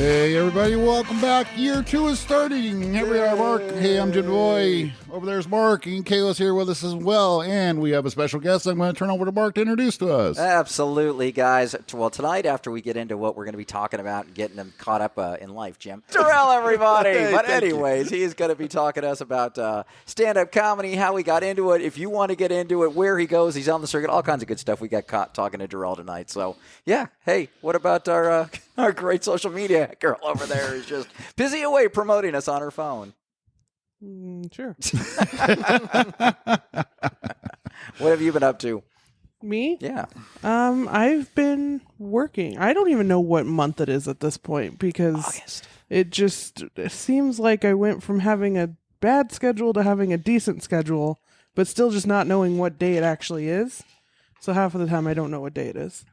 Hey everybody, welcome back. Year 2 is starting. Here we are, Mark. Hey, I'm Jim Boy. Over there's Mark, and Kayla's here with us as well. And we have a special guest I'm going to turn over to Mark to introduce to us. Absolutely, guys. Well, tonight, after we get into what we're going to be talking about and getting them caught up in life, Jim. Durrell, everybody. But anyways, he's going to be talking to us about stand-up comedy, how he got into it, if you want to get into it, where he goes, he's on the circuit, all kinds of good stuff. We got caught talking to Durrell tonight. So, yeah, hey, what about our great social media girl over there is just busy away promoting us on her phone? Sure. What have you been up to? Me? Yeah. I've been working. I don't even know what month it is at this point because August. It seems like I went from having a bad schedule to having a decent schedule, but still just not knowing what day it actually is. So half of the time I don't know what day it is.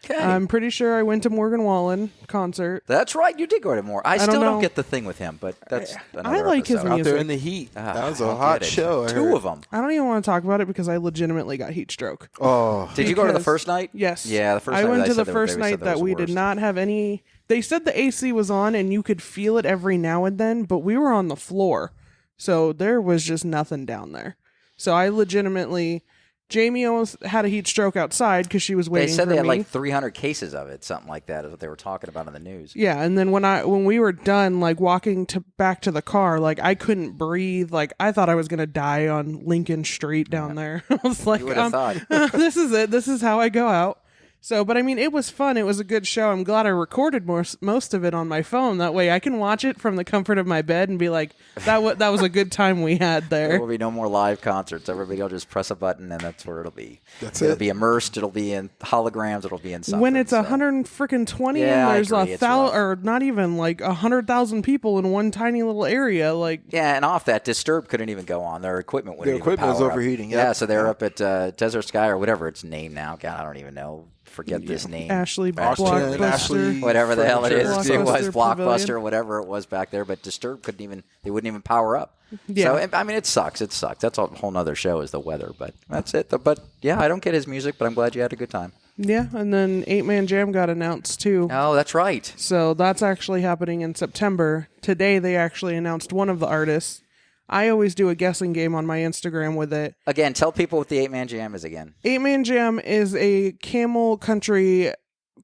Okay. I'm pretty sure I went to Morgan Wallen concert. That's right. You did go to more. I still don't get the thing with him, but that's another I like his episode. music. Out there in the heat. That was a hot show. Two of them. I don't even want to talk about it because I legitimately got heat stroke. Oh. Did you go to the first night? Yes. Yeah, the first night. I went to the they first said night that was we worst. did not have any. They said the AC was on and you could feel it every now and then, but we were on the floor. So there was just nothing down there. So I legitimately... Jamie almost had a heat stroke outside because she was waiting for me. They said they had like 300 cases of it, something like that is what they were talking about in the news. Yeah, and then when we were done, like walking back to the car, like I couldn't breathe. Like I thought I was gonna die on Lincoln Street down there. I was like, You would have thought. this is it. This is how I go out. So, but I mean, it was fun. It was a good show. I'm glad I recorded most of it on my phone. That way I can watch it from the comfort of my bed and be like, that was a good time we had there. There will be no more live concerts. Everybody will just press a button and that's where it'll be. It'll be immersed. It'll be in holograms. It'll be in something. When it's so. 120 Yeah, and there's I agree. 1,000 or not even like 100,000 people in one tiny little area, like Yeah, and off that, Disturbed couldn't even go on. Their equipment wouldn't Their equipment was power up. overheating, Yeah, yep. so they're up at Desert Sky or whatever its name now. God, I don't even know. Forget this name. Ashley Austin, Blockbuster. Ashley. Whatever the hell it is. Blockbuster It was Blockbuster, Pavilion. whatever it was back there. But Disturbed they wouldn't even power up. Yeah. So, I mean, it sucks. It sucks. That's a whole nother show is the weather. But that's it. But, yeah, I don't get his music, but I'm glad you had a good time. Yeah, and then 8-Man Jam got announced too. Oh, that's right. So that's actually happening in September. Today they actually announced one of the artists. I always do a guessing game on my Instagram with it. Again, tell people what the 8-Man Jam is again. 8-Man Jam is a Camel Country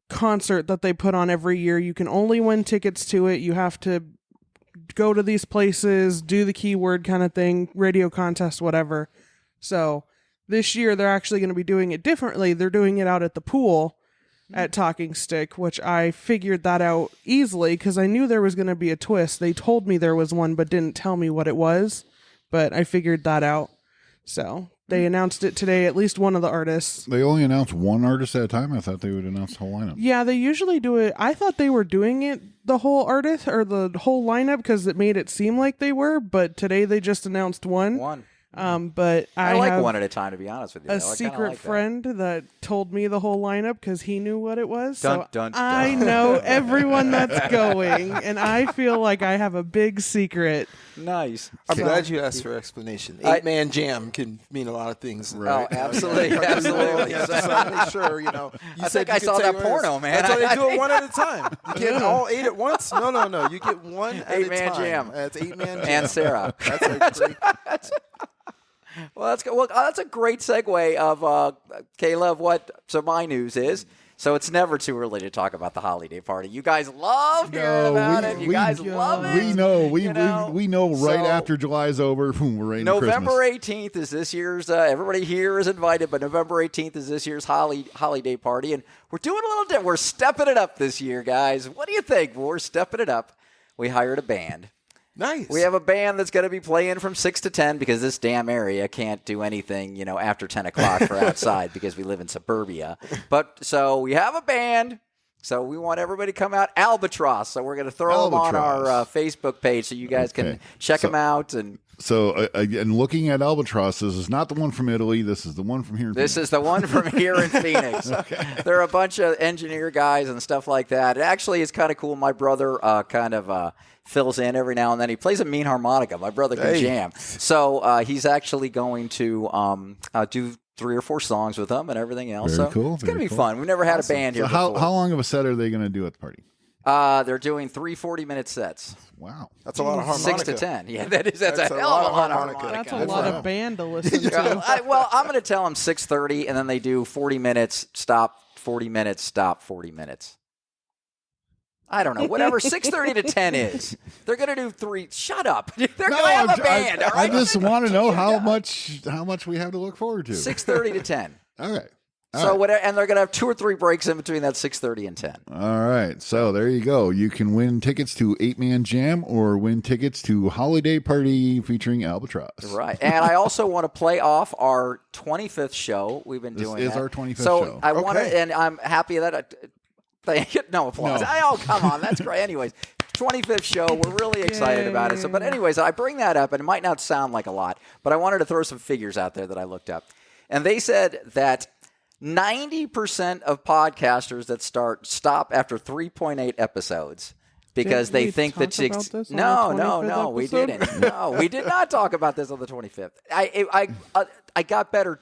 concert that they put on every year. You can only win tickets to it. You have to go to these places, do the keyword kind of thing, radio contest, whatever. So this year they're actually going to be doing it differently. They're doing it out at the pool at Talking Stick, which I figured that out easily because I knew there was going to be a twist. They told me there was one, but didn't tell me what it was. But I figured that out. So they announced it today, at least one of the artists. They only announce one artist at a time. I thought they would announce the whole lineup. Yeah, they usually do it. I thought they were doing it the whole artist or the whole lineup because it made it seem like they were. But today they just announced one. One. But I like have one at a time, to be honest with you. a though. I kinda secret like that. friend that told me the whole lineup because he knew what it was. Dun, So dun, I dun. know everyone that's going, and I feel like I have a big secret. Nice. I'm glad you asked for explanation. 8-Man Jam can mean a lot of things. Oh, absolutely. Absolutely. Yeah, just to make sure, you know. You I said think I you could saw say that yours. porno, man. That's why they do it one at a time. You get all 8 at once? No. You get one at a 8-Man time. Jam. That's 8-Man Jam. And Sarah. That's a great... Well, that's good. Well, that's a great segue of Kayla of what my news is. So it's never too early to talk about the holiday party. You guys love hearing about it. You guys love it. We know. We know right So, after July's over, boom, we're right into November Christmas. 18th is this year's, everybody here is invited, but November 18th is this year's holiday party. And we're doing a little different. We're stepping it up this year, guys. What do you think? Well, we're stepping it up. We hired a band. Nice. We have a band that's going to be playing from 6 to 10 because this damn area can't do anything, after 10 o'clock for outside because we live in suburbia. But so we have a band. So we want everybody to come out. Albatross. So we're going to throw them on our Facebook page so you guys can check them out. And So, again, looking at Albatross, this is not the one from Italy. This is the one from here. This is the one from here in Phoenix. They're a bunch of engineer guys and stuff like that. It actually is kind of cool. My brother fills in every now and then. He plays a mean harmonica. My brother can jam. So he's actually going to do 3 or 4 songs with them and everything else. Very so cool. It's going to be fun. We've never had a band here So how before. long of a set are they going to do at the party? They're doing 3 40-minute sets. Wow. That's a lot of harmonica. 6 to 10. Yeah, that's a hell of a lot of harmonica. That's a lot of band to listen to. I'm going to tell them 6:30, and then they do 40 minutes, stop, 40 minutes, stop, 40 minutes. I don't know. Whatever 6:30 to 10 is. They're going to do 3. Shut up. They're going to have a band, all right? I just want to know how much we have to look forward to. 6:30 to 10. Okay. So whatever, and they're going to have 2 or 3 breaks in between that 6:30 and 10. All right. So there you go. You can win tickets to 8-Man Jam or win tickets to Holiday Party featuring Albatross. Right. And I also want to play off our 25th show. We've been doing This is that. our 25th so show. I want to, and I'm happy that no applause. No. Oh, come on. That's great. Anyways, 25th show. We're really excited about it. So, but anyways, I bring that up, and it might not sound like a lot, but I wanted to throw some figures out there that I looked up. And they said that 90% of podcasters that stop after 3.8 episodes because they think that No, we didn't. No, we did not talk about this on the 25th. I got better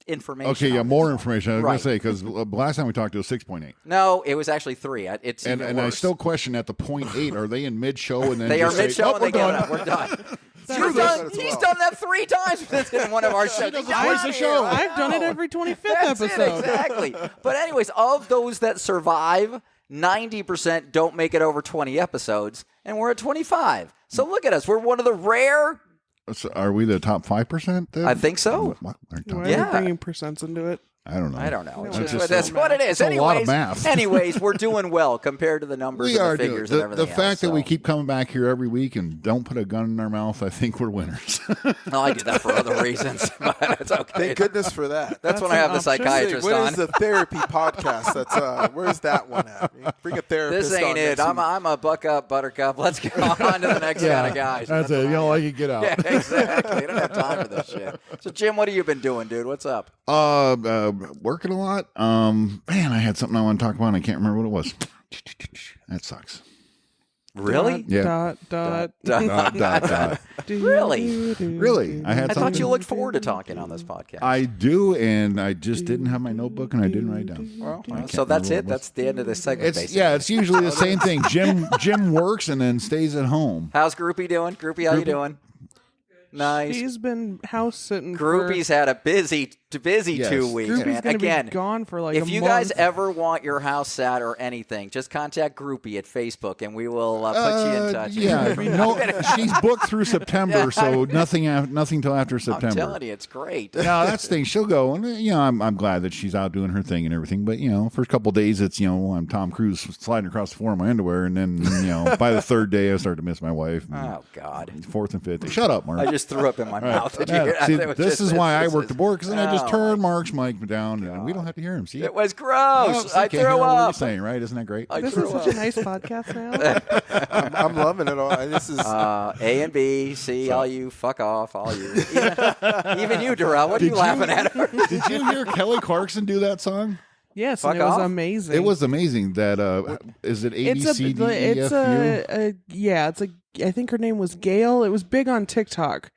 information. Okay, yeah, more information. I was going Right. to say, because last time we talked, it was 6.8. No, it was actually 3. It's And even I worse. still question at the 0.8, are they in mid-show and then They are just say, mid-show "Oh, and they we're give it done." up. We're done. Screw this. He's done that 3 times in one of our shows. does it Get twice out a of show. here. I I've done it know. every 25th That's it, episode. exactly. But anyways, of those that survive, 90% don't make it over 20 episodes, and we're at 25. So look at us. We're one of the rare. So are we the top 5% then? I think so. What? Our top- Why are Yeah. you bringing percents into it? I don't know. I don't know. It's That's just- just that's what it is. a lot of Anyways, math. anyways, we're doing well compared to the numbers We and are the figures doing and the everything fact else, that we so. keep coming back here every week and don't put a gun in our mouth. I think we're winners. Well, I do that for other reasons, but it's okay. Thank goodness for that. That's when I have the psychiatrist What on. is the therapy podcast? That's where's that one at? Bring a therapist. This ain't on it. next week. I'm a buck up, buttercup. Let's go on to the next kind of guys. That's it. You don't like it, get out. Yeah, exactly. You don't have time for this shit. So, Jim, what have you been doing, dude? What's up? Working a lot. Man, I had something I want to talk about and I can't remember what it was. That sucks. Really? Yeah. Dot. Dot. Really? Really? I had I something. thought you looked forward to talking on this podcast. I do, and I just didn't have my notebook and I didn't write it down. Well, I can't so that's remember it. what it was. That's the end of this segment. It's basically. it's usually the same thing. Jim works and then stays at home. How's Groupie doing? Groupie, how you Groupie? doing? Nice. He's been house sitting. Groupie's had a busy Yes. 2 weeks, Groupie's man. gonna Again, be gone for like if a you month. guys ever want your house sat or anything, just contact Groupie at Facebook and we will put you in touch. Yeah, no, she's booked through September, so nothing till after I'm September. telling you, it's great. No, that's the thing. She'll go, and I'm glad that she's out doing her thing and everything. But first couple of days, it's I'm Tom Cruise sliding across the floor in my underwear, and then by the third day, I start to miss my wife. And Oh, God. fourth and fifth. Shut up, Mark. I just threw up in my mouth. Did you Yeah, hear that? see, It was this just- is why I this work is- the board, because then I just Oh, turn Mark's mic down, and we don't have to hear him. See, It was Oh, gross. see, I can't hear threw what you're up. saying, right? Isn't that great? I This threw is up. such a nice podcast now. I'm loving it all. This is A and B, C, all you, fuck off, all you. Even you, Durrell. What are you laughing at? Did you hear Kelly Clarkson do that song? Yes, Fuck and it was off? amazing. It was amazing. That is it? A B It's C D E F U. it's a. I think her name was Gail. It was big on TikTok.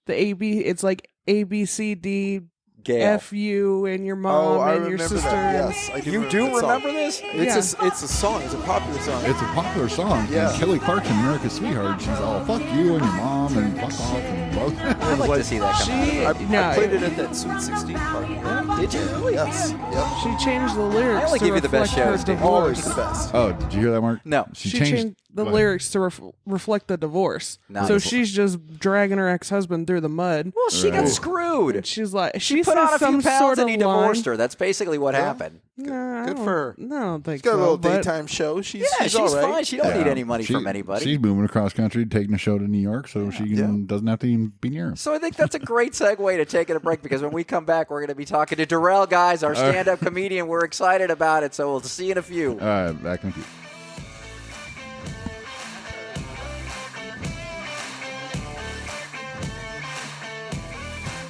The AB. It's like A B C D Gail. F you and your mom I and your remember sister. that. Yes, I You that do song. remember this? It's a song. It's a popular song. It's a popular song. Yeah. And Kelly Clarkson, America's Sweetheart, she's all fuck you and your mom and fuck off and both. I'd like to see that come out. I played it at that Sweet 16 party. Did you really? Yes. Yep. She changed the lyrics. I only to give you the best reflect her shows, dude. Always the divorce. best. Oh, did you hear that, Mark? No. She changed the Go ahead. lyrics to reflect the divorce. Nice. So she's just dragging her ex-husband through the mud. Well, she got Right. screwed. And she's like, She she put says on a some few pounds sort of and he divorced line. her. That's basically what happened. Nah, Good for her. I don't think She's got so. a little but daytime show. She's Yeah, she's all right. fine. She don't need any money from anybody. She's moving across country, taking a show to New York, so she doesn't have to even be near him. So I think that's a great segue to taking a break because when we come back, we're going to be talking to Durrell, guys, our stand-up comedian. We're excited about it, so we'll see you in a few. All right, back in a few.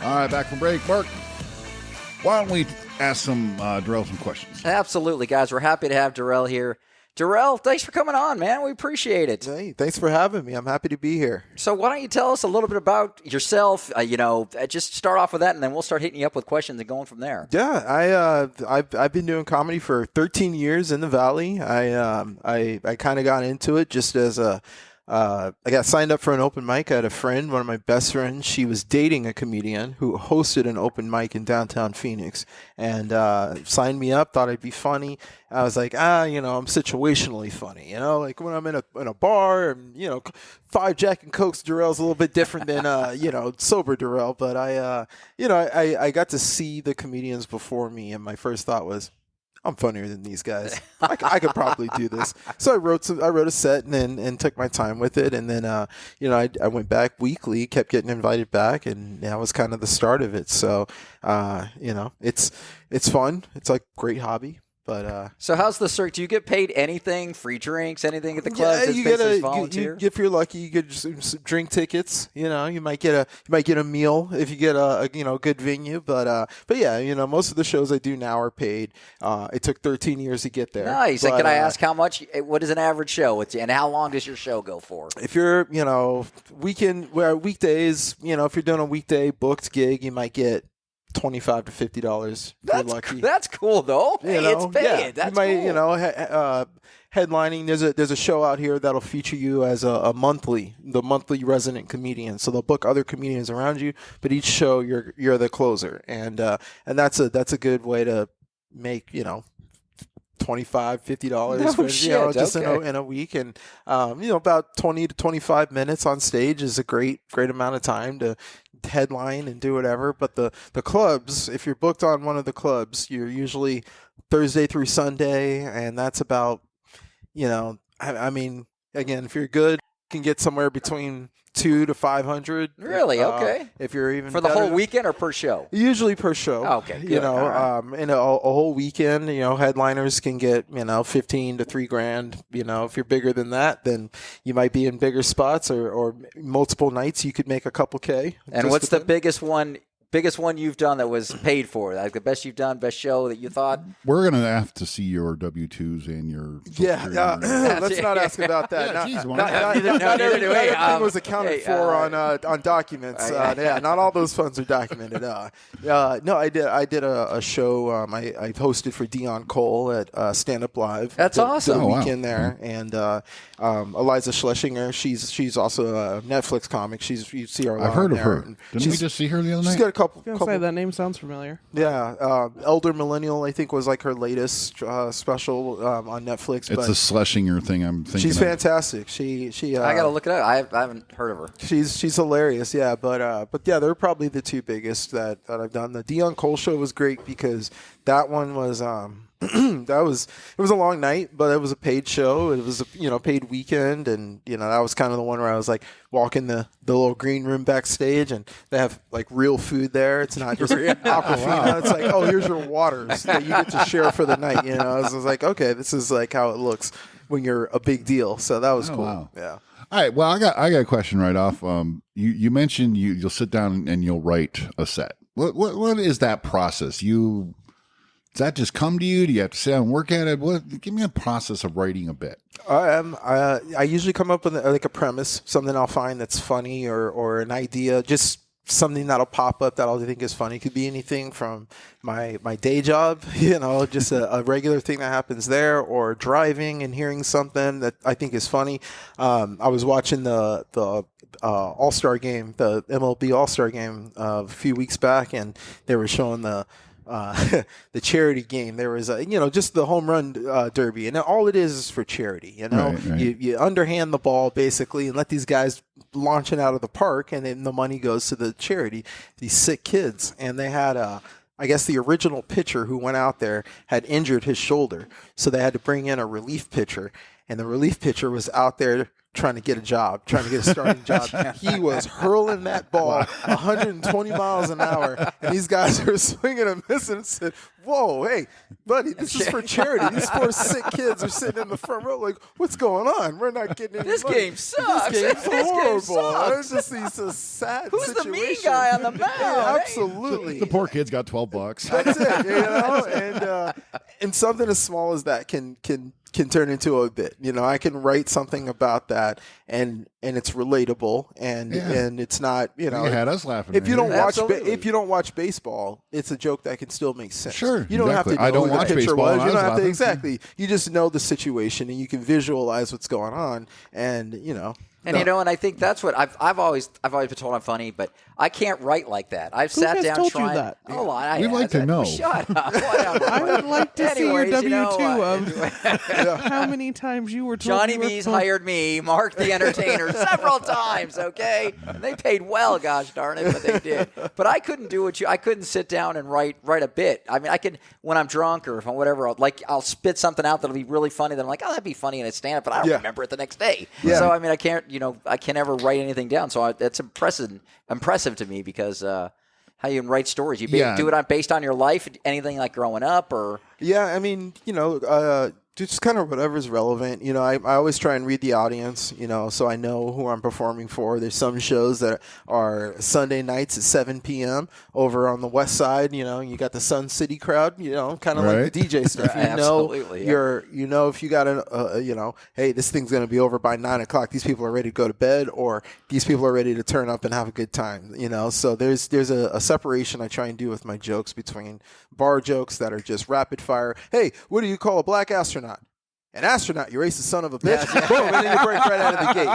All right, back from break. Mark, why don't we ask Durrell some questions? Absolutely, guys. We're happy to have Durrell here Durrell, thanks for coming on, man. We appreciate it. Hey, thanks for having me. I'm happy to be here. So why don't you tell us a little bit about yourself? Just start off with that, and then we'll start hitting you up with questions and going from there. Yeah, I've been doing comedy for 13 years in the Valley. I kind of got into it just as I got signed up for an open mic. I had a friend, one of my best friends. She was dating a comedian who hosted an open mic in downtown Phoenix, and signed me up. Thought I'd be funny. I was like, I'm situationally funny. Like when I'm in a bar, and 5 Jack and Cokes Durrell's a little bit different than sober Durrell. But I got to see the comedians before me, and my first thought was, I'm funnier than these guys. I could probably do this. So I wrote a set and took my time with it. And then, I went back weekly, kept getting invited back, and that was kind of the start of it. So, it's fun. It's like a great hobby. But so how's the circuit? Do you get paid anything? Free drinks? Anything at the club? Yeah, you get if you're lucky, you get some drink tickets. You might get a meal if you get a good venue. But yeah, most of the shows I do now are paid. It took 13 years to get there. Nice. And can I ask how much? What is an average show with you, and how long does your show go for? If you're weekdays, if you're doing a weekday booked gig, you might get $25 to $50. That's lucky. That's cool though. It's paid. Yeah. That's you might, cool. Headlining. There's a show out here that'll feature you as the monthly resident comedian. So they'll book other comedians around you, but each show you're the closer, and that's a good way to make $25-$50 just in a week, and about 20 to 25 minutes on stage is a great amount of time to headline and do whatever. But the clubs, if you're booked on one of the clubs, you're usually Thursday through Sunday, and that's about again, if you're good, you can get somewhere between $200 to $500. Really? Okay. If you're even for the whole weekend or per show? Usually per show. Oh, okay. Good. In a whole weekend, headliners can get $15 to $3,000. If you're bigger than that, then you might be in bigger spots, or multiple nights you could make a couple K. And what's the biggest one you've done that was paid for? Like the best you've done, best show that you thought? We're going to have to see your W-2s and your... let's not ask about that. Not everything was accounted for on documents. Not all those funds are documented. No, I did a show I hosted for Dion Cole at Stand Up Live. That's awesome. The weekend there. And Eliza Schlesinger, she's also a Netflix comic. You see her a lot. I've heard of there. her. Didn't we just see her the other night? She's got a couple. Say that name sounds familiar. Yeah, Elder Millennial, I think, was like her latest special on Netflix. It's a Schlesinger thing. I'm thinking she's fantastic. She. I gotta look it up. I haven't heard of her. She's hilarious. Yeah, but yeah, they're probably the two biggest that I've done. The Dion Cole show was great because that one was it was a long night, but it was a paid show. It was a paid weekend, and that was kind of the one where I was like walking the little green room backstage, and they have like real food there. It's not just Aquafina. It's like, oh, here's your waters that you get to share for the night. So I was like, okay, this is like how it looks when you're a big deal. So that was cool. Wow. Yeah. All right. Well, I got a question right off. You mentioned you'll sit down and you'll write a set. What is that process? Does that just come to you? Do you have to sit down and work at it? Give me a process of writing a bit. I usually come up with like a premise, something I'll find that's funny, or an idea, just something that'll pop up that I'll think is funny. It could be anything from my day job, just a regular thing that happens there, or driving and hearing something that I think is funny. I was watching the All-Star game, the MLB All-Star game a few weeks back, and they were showing the charity game. There was just the home run derby, and all it is for charity. Right. You underhand the ball basically and let these guys launch it out of the park, and then the money goes to the charity, these sick kids. And they had I guess the original pitcher who went out there had injured his shoulder, so they had to bring in a relief pitcher, and the relief pitcher was out there trying to get a starting job. He was hurling that ball 120 miles an hour, and these guys are swinging and missing. And said, "Whoa, hey, buddy, this is for charity. These poor sick kids are sitting in the front row like, what's going on? We're not getting any This money. Game sucks. This game's horrible. Sucks. It's just these sad Who's situation. the mean guy on the mound? Yeah, absolutely. The poor kid's got $12. That's it, and something as small as that can can turn into a bit. I can write something about that, and it's relatable, and it's not. You had us laughing. If you don't watch, Absolutely. if you don't watch baseball, it's a joke that can still make sense. Sure, you don't exactly. have to know I don't who the watch pitcher baseball, was. and I You don't was have to laughing. exactly. You just know the situation, and you can visualize what's going on, and And and I think that's what I've always been told I'm funny, but I can't write like that. I've Who sat has down told trying. you that? Oh, I We'd like to know. Shut up. Whatever. I would like to see your Anyways, W-2 of how many times you were told Johnny you were B's full- hired me, Mark the Entertainer, several times. Okay, and they paid well, gosh darn it, but they did. But I couldn't do what I couldn't sit down and write a bit. I mean, I could when I'm drunk or if I'm whatever. I'll spit something out that'll be really funny. Then I'm like, oh, that'd be funny in a stand-up, but I don't remember it the next day. Yeah. So I mean, I can't never write anything down. So that's impressive to me because how you can write stories. You do it based on your life, anything like growing up or. Yeah, I mean, just kind of whatever's relevant. I always try and read the audience, so I know who I'm performing for. There's some shows that are Sunday nights at 7 p.m. over on the west side. You got the Sun City crowd, kind of like the DJ stuff. Absolutely, If you got hey, this thing's going to be over by 9 o'clock. These people are ready to go to bed, or these people are ready to turn up and have a good time. So there's a separation I try and do with my jokes between bar jokes that are just rapid fire. Hey, what do you call a black astronaut? An astronaut, you racist son of a bitch. Boom, and then you break right out of the gate,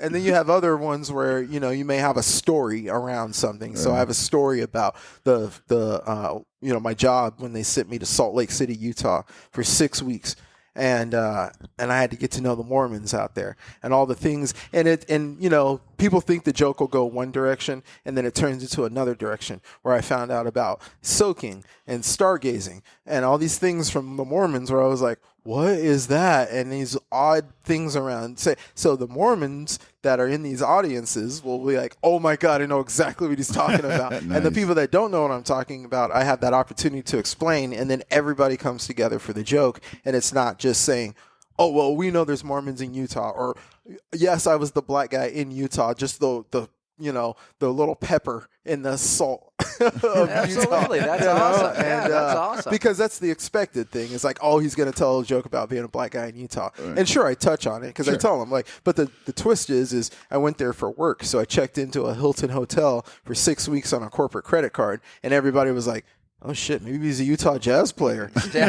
and then you have other ones where you may have a story around something. So I have a story about my job when they sent me to Salt Lake City, Utah for 6 weeks. And I had to get to know the Mormons out there and all the things. And people think the joke will go one direction and then it turns into another direction, where I found out about soaking and stargazing and all these things from the Mormons, where I was like, what is that? And these odd things around. So the Mormons that are in these audiences will be like, oh my God, I know exactly what he's talking about. Nice. And the people that don't know what I'm talking about, I have that opportunity to explain, and then everybody comes together for the joke. And it's not just saying, oh, well, we know there's Mormons in Utah, or yes, I was the black guy in Utah, just the little pepper in the salt of Absolutely, Utah. that's awesome. And, Yeah, that's awesome. Because that's the expected thing. It's like, oh, he's going to tell a joke about being a black guy in Utah. Right. And sure, I touch on it because I tell him, but the twist is I went there for work. So I checked into a Hilton hotel for 6 weeks on a corporate credit card, and everybody was like, oh shit, maybe he's a Utah Jazz player. Maybe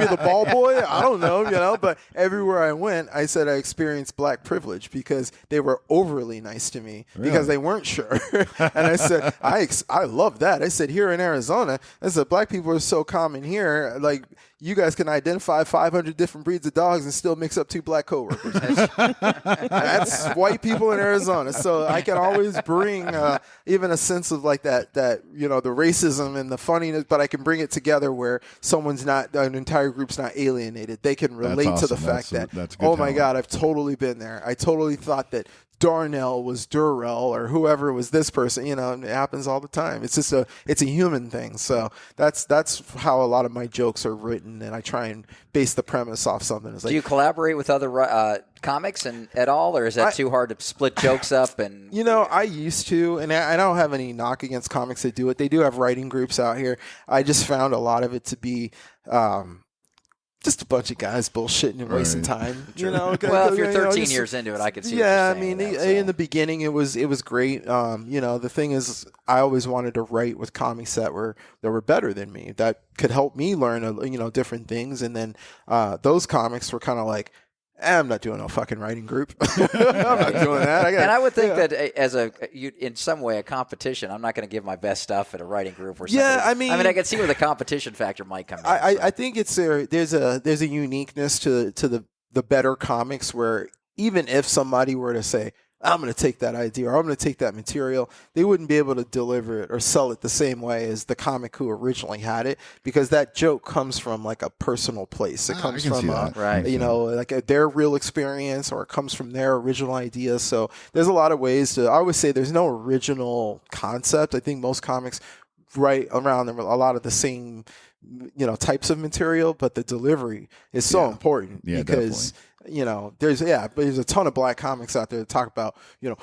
the ball boy. I don't know, but everywhere I went, I said I experienced black privilege because they were overly nice to me because they weren't sure. And I said, I love that. I said, here in Arizona, I said, black people are so common here. Like, you guys can identify 500 different breeds of dogs and still mix up 2 black coworkers. That's white people in Arizona. So I can always bring even a sense of like that the racism and the funniness, but I can bring it together where an entire group's not alienated. They can relate to the fact that, oh my God, I've totally been there. I totally thought that Darnell was Durrell or whoever was this person, and it happens all the time. It's just it's a human thing. So that's how a lot of my jokes are written, and I try and base the premise off something. It's like, do you collaborate with other comics at all, or is that too hard to split jokes up? And I used to, and I don't have any knock against comics that do it. They do have writing groups out here. I just found a lot of it to be just a bunch of guys bullshitting and wasting time. Well, if you're 13 years into it, I could see. Yeah, what you're saying in the beginning, it was great. The thing is, I always wanted to write with comics that were better than me, that could help me learn, different things. And then those comics were kind of like, I'm not doing no fucking writing group. I'm not doing that. And I would think that as in some way, a competition, I'm not going to give my best stuff at a writing group or something. Yeah, I can see where the competition factor might come in. I think there's a uniqueness to the better comics where even if somebody were to say, I'm going to take that idea or I'm going to take that material, they wouldn't be able to deliver it or sell it the same way as the comic who originally had it, because that joke comes from like a personal place. It comes from like their real experience, or it comes from their original idea. So there's a lot of ways I always say there's no original concept. I think most comics write around a lot of the same types of material, but the delivery is so important because there's a ton of black comics out there that talk about,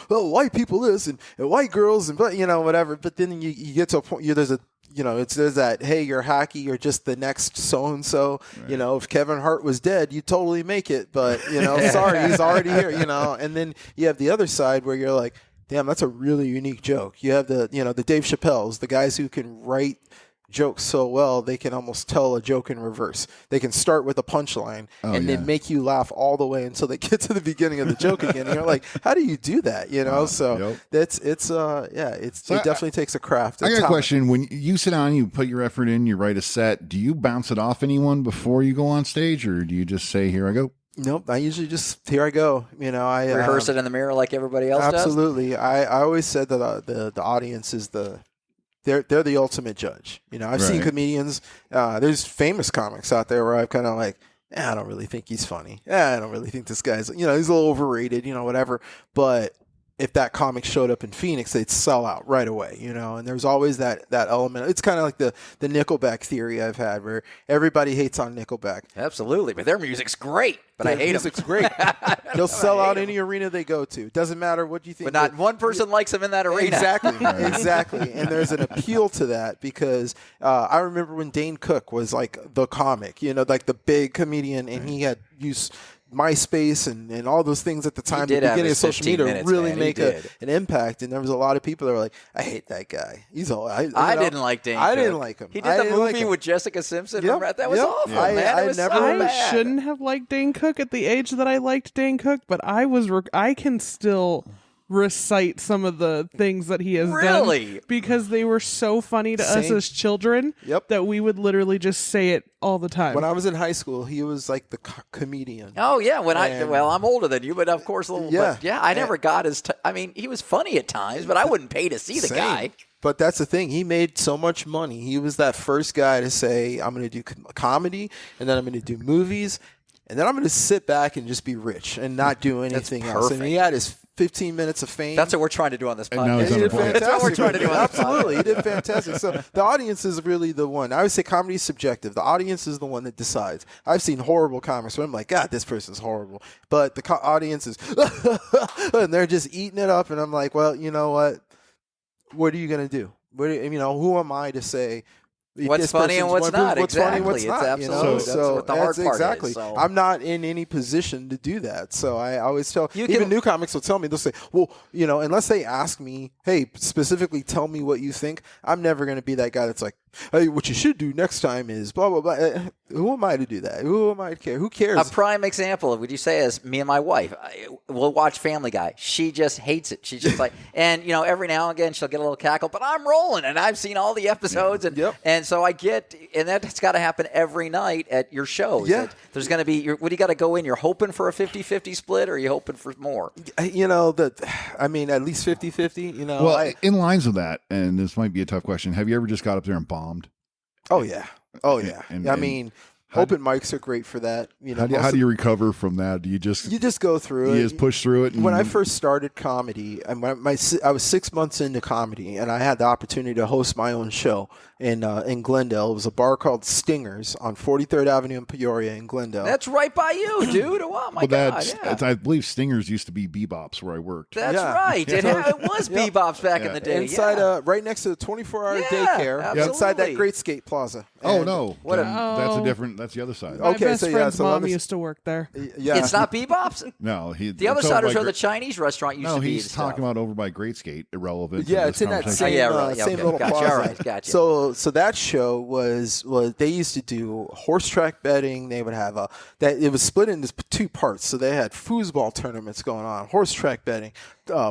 white people this and white girls and, whatever. But then you get to a point, there's that, hey, you're hacky, you're just the next so-and-so. Right. If Kevin Hart was dead, you'd totally make it. But, sorry, he's already here, And then you have the other side where you're like, damn, that's a really unique joke. You have the Dave Chappelle's, the guys who can write jokes so well they can almost tell a joke in reverse. They can start with a punchline then make you laugh all the way until they get to the beginning of the joke again. And you're like, how do you do that? So it definitely takes a craft. I got a question. When you sit down, you put your effort in, you write a set, do you bounce it off anyone before you go on stage, or do you just say, here I go? Nope. I usually just, here I go. I rehearse it in the mirror like everybody else absolutely. I always said that the audience is they're the ultimate judge. I've seen comedians. There's famous comics out there where I'm kind of like, I don't really think he's funny. I don't really think this guy's, he's a little overrated, whatever. But if that comic showed up in Phoenix, they'd sell out right away, And there's always that element. It's kind of like the Nickelback theory I've had where everybody hates on Nickelback. Absolutely. But their music's great. But I hate them. Music's great. They'll sell out any arena they go to. Doesn't matter what you think. But not one person likes them in that arena. Exactly. And there's an appeal to that because I remember when Dane Cook was like the comic, like the big comedian, and he had used MySpace and all those things at the time, the beginning of social media, really make an impact. And there was a lot of people that were like, I hate that guy. I didn't like Dane Cook. I didn't like him. He did the movie with Jessica Simpson. Yep. Remember? That was awful, man. I shouldn't have liked Dane Cook at the age that I liked Dane Cook, but I can still recite some of the things that he has done because they were so funny to us as children that we would literally just say it all the time. When I was in high school, he was like the comedian. Oh yeah, I'm older than you, but of course I never got his he was funny at times, but I wouldn't pay to see the guy. But that's the thing. He made so much money. He was that first guy to say, I'm going to do comedy, and then I'm going to do movies, and then I'm going to sit back and just be rich and not do anything else. And he had his 15 minutes of fame. That's what we're trying to do on this podcast. He did fantastic. That's what we're trying to do on this podcast. Absolutely. He did fantastic. So the audience is really the one. I would say comedy is subjective. The audience is the one that decides. I've seen horrible comics where I'm like, God, this person's horrible. But the audience is, and they're just eating it up. And I'm like, well, you know what? What are you going to do? Who am I to say what's funny and what's not? What's funny and what's not? Absolutely. That's what the hard part is. So. I'm not in any position to do that. So I always tell, even new comics will tell me, they'll say, well, unless they ask me, hey, specifically tell me what you think, I'm never going to be that guy that's like, hey, what you should do next time is blah, blah, blah. Who am I to do that? Who am I to care? Who cares? A prime example of what you say is me and my wife. We'll watch Family Guy. She just hates it. She's just like, and, every now and again she'll get a little cackle, but I'm rolling and I've seen all the episodes. And so I get, and that's got to happen every night at your shows. Yeah. There's going to be, what do you got to go in? You're hoping for a 50-50 split or are you hoping for more? At least 50-50, Well, in lines with that, and this might be a tough question, have you ever just got up there and bombed? Oh, yeah. Open mics are great for that. How do you recover from that? Do you just go through it? You just push through it. When I first started comedy, I was 6 months into comedy, and I had the opportunity to host my own show in Glendale. It was a bar called Stingers on 43rd Avenue in Peoria in Glendale. That's right by you, dude. Oh my God! I believe Stingers used to be Bebop's where I worked. That's right. It was Bebop's back in the day. Inside, right next to the 24-hour daycare, inside that Great Skate Plaza. Oh no, that's a different. That's the other side. My best friend's mom used to work there. Yeah, it's not Bebop's. No, the other side is where the Chinese restaurant used to be. No, he's talking about over by Great Skate. Irrelevant. Yeah, it's in that same little plaza. All right, gotcha. So that show was they used to do horse track betting. They would have it was split into two parts. So they had foosball tournaments going on, horse track betting,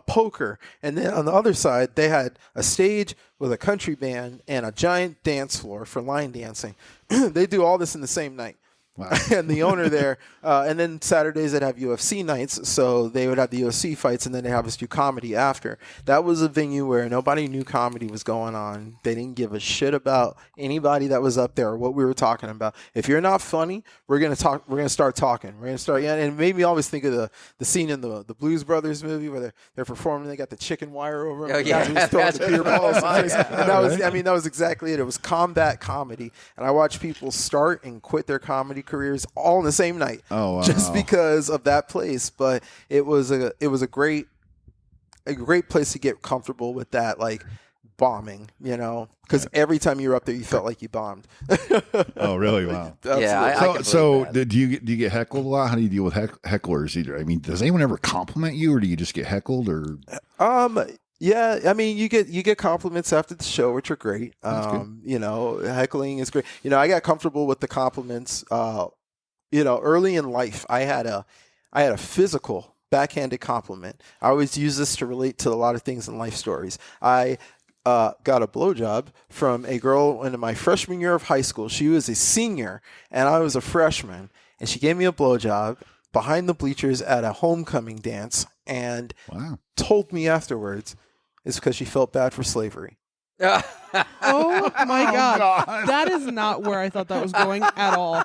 poker, and then on the other side they had a stage with a country band and a giant dance floor for line dancing. They do all this in the same night. Wow. And the owner there, and then Saturdays they'd have UFC nights, so they would have the UFC fights, and then they have us do comedy after. That was a venue where nobody knew comedy was going on. They didn't give a shit about anybody that was up there or what we were talking about. If you're not funny, we're gonna talk. We're gonna start talking. We're gonna start. Yeah, and it made me always think of the scene in the Blues Brothers movie where they're performing. They got the chicken wire over them. Oh yeah, and throwing the beer balls. And that was exactly it. It was combat comedy, and I watched people start and quit their comedy careers all in the same night. Oh, wow. Just because of that place. But it was a great place to get comfortable with that, like bombing, because every time you were up there, you felt like you bombed. Oh, really? Wow. Yeah. So do you get heckled a lot? How do you deal with hecklers? Either, I mean, does anyone ever compliment you, or do you just get heckled? Or yeah, I mean, you get compliments after the show, which are great. Heckling is great. I got comfortable with the compliments. Early in life, I had a physical backhanded compliment. I always use this to relate to a lot of things in life stories. I got a blowjob from a girl in my freshman year of high school. She was a senior and I was a freshman, and she gave me a blowjob behind the bleachers at a homecoming dance, and told me afterwards it's because she felt bad for slavery. Oh my God. That is not where I thought that was going at all.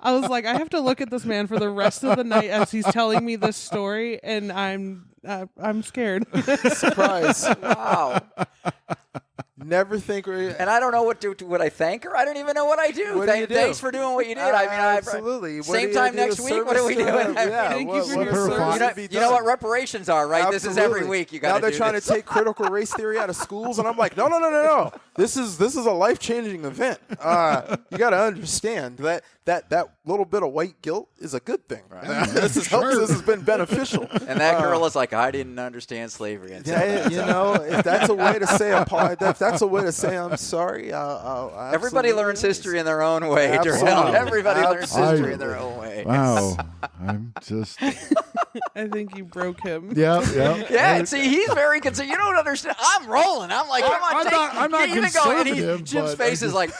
I was like, I have to look at this man for the rest of the night as he's telling me this story, and I'm scared. Surprise. Wow. Never think and I don't know would I thank her? I don't even know what I do. Thanks for doing what you did. Absolutely. Same time next week. What are we doing? Thank you for your service. You know what reparations are, right? Absolutely. This is every week. You got. Now they're trying to take critical race theory out of schools, and I'm like, no. This is a life-changing event. You got to understand that little bit of white guilt is a good thing. Right? This has been beneficial. And that girl is like, I didn't understand slavery until if that's a way to say I'm sorry. I'll everybody learns history in their own way. Durrell. Everybody learns history in their own way. Wow. I'm just. I think you broke him. Yeah. See, he's very concerned. You don't understand. I'm rolling. I'm like, come on, I'm not even conservative. Jim's face is like,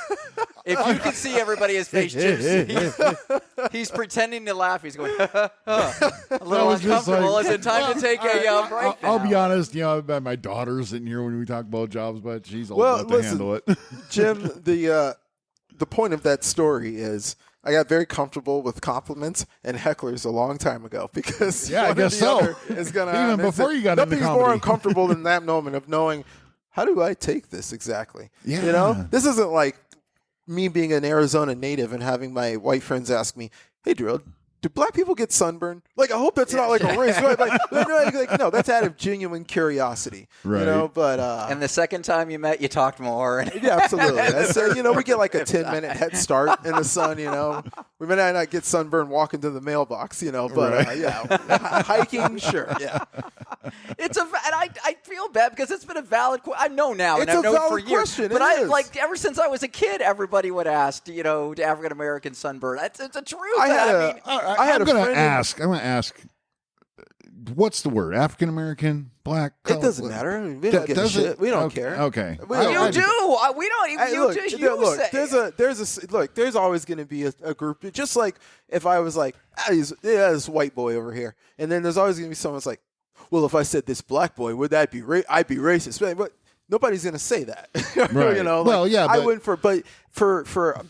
if you could see everybody's face, Jim's he's pretending to laugh. He's going, a little uncomfortable. Is it time to take a break? I'll be honest. My daughter's in here when we talk about jobs, but she's old enough to handle it. Jim, the point of that story is I got very comfortable with compliments and hecklers a long time ago, because I guess so. Is gonna happen. Even before you got into nothing's comedy. more uncomfortable than that moment of knowing, how do I take this exactly? Yeah. This isn't like me being an Arizona native and having my white friends ask me, "Hey, Durrell, do black people get sunburned?" Like, I hope that's not like a race. No, that's out of genuine curiosity. Right. But and the second time you met, you talked more. Yeah, absolutely. So, we get like a 10-minute head start in the sun. We may not get sunburned walking to the mailbox. But hiking, sure. Yeah. I feel bad because it's been a valid question. I know now, and It's I've a known for valid years. question. But It is. like ever since I was a kid, everybody would ask, African American sunburn. It's a truth. I'm going to ask. What's the word? African American, black? It doesn't matter. I mean, we don't give a shit. We don't care. Okay. We don't even. There's always going to be a group. Just like if I was like, this white boy over here, and then there's always going to be someone that's like, well, if I said this black boy, would that be I'd be racist? But nobody's going to say that. Right. I wouldn't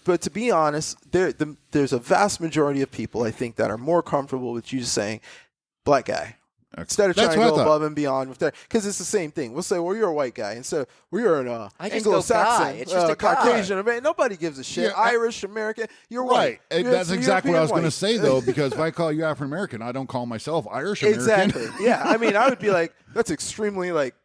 but to be honest, there's a vast majority of people, I think, that are more comfortable with you just saying black guy. Instead of trying to go above and beyond with that, because it's the same thing. We'll say, well, you're a white guy, and so you're an Anglo-Saxon, it's just a Caucasian. I mean, nobody gives a shit. Irish, American, you're white. Right. That's exactly what I was going to say, though, because if I call you African American, I don't call myself Irish American. Exactly. Yeah. I mean, I would be like, that's extremely like.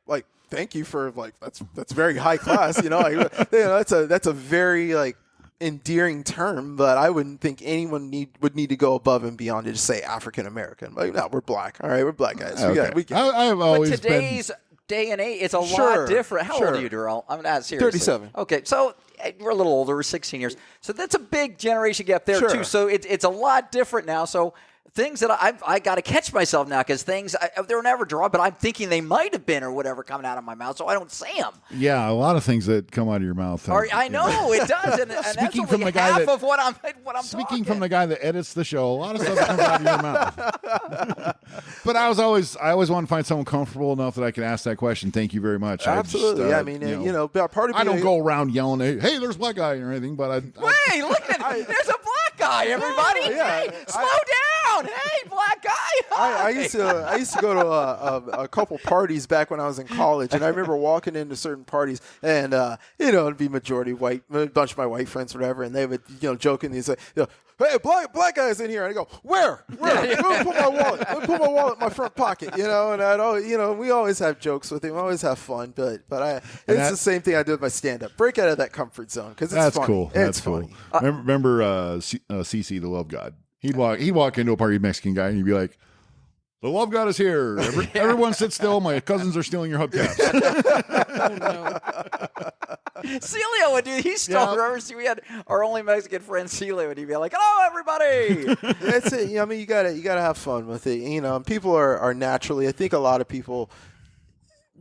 Thank you for that's very high class. That's a very endearing term, but I wouldn't think anyone would need to go above and beyond to just say African American. Like, no, we're black. All right, we're black guys. Okay. I've always but today's day and age, it's a lot different. How old are you, Durrell? I'm not seriously. 37. Okay, so we're a little older. We're 16 years. So that's a big generation gap there too. So it's a lot different now. So things that I got to catch myself now, because things they were never drawn, but I'm thinking they might have been or whatever coming out of my mouth, so I don't say them. Yeah, a lot of things that come out of your mouth. I know it does, and that's only half of what I'm speaking talking. from the guy that edits the show, a lot of stuff comes out of your mouth. But I always want to find someone comfortable enough that I can ask that question. Thank you very much. Absolutely. I mean, part of I don't go around yelling, "Hey, there's a black guy" or anything. But wait, look at there's a black guy, everybody. Hey, slow down. down. Hey, black guy. Hi. I used to go to a couple parties back when I was in college, and I remember walking into certain parties, and it'd be majority white, a bunch of my white friends, whatever, and they would jokingly say, hey, black guy's in here, and I go, where? Let me put my wallet. Let me put my wallet in my front pocket, and I'd always, we always have jokes with him, always have fun, but it's the same thing I do with my stand-up. Break out of that comfort zone because it's funny. Cool. That's funny. Cool. Remember CC, the Love God? He'd walk into a party, Mexican guy, and he'd be like, the Love God is here. Everyone sit still. My cousins are stealing your hubcaps. Oh, no. Celio would do. He stole. Remember, we had our only Mexican friend Celio, and he'd be like, "Hello, everybody." That's it. I mean, you gotta have fun with it. And people are naturally. I think a lot of people,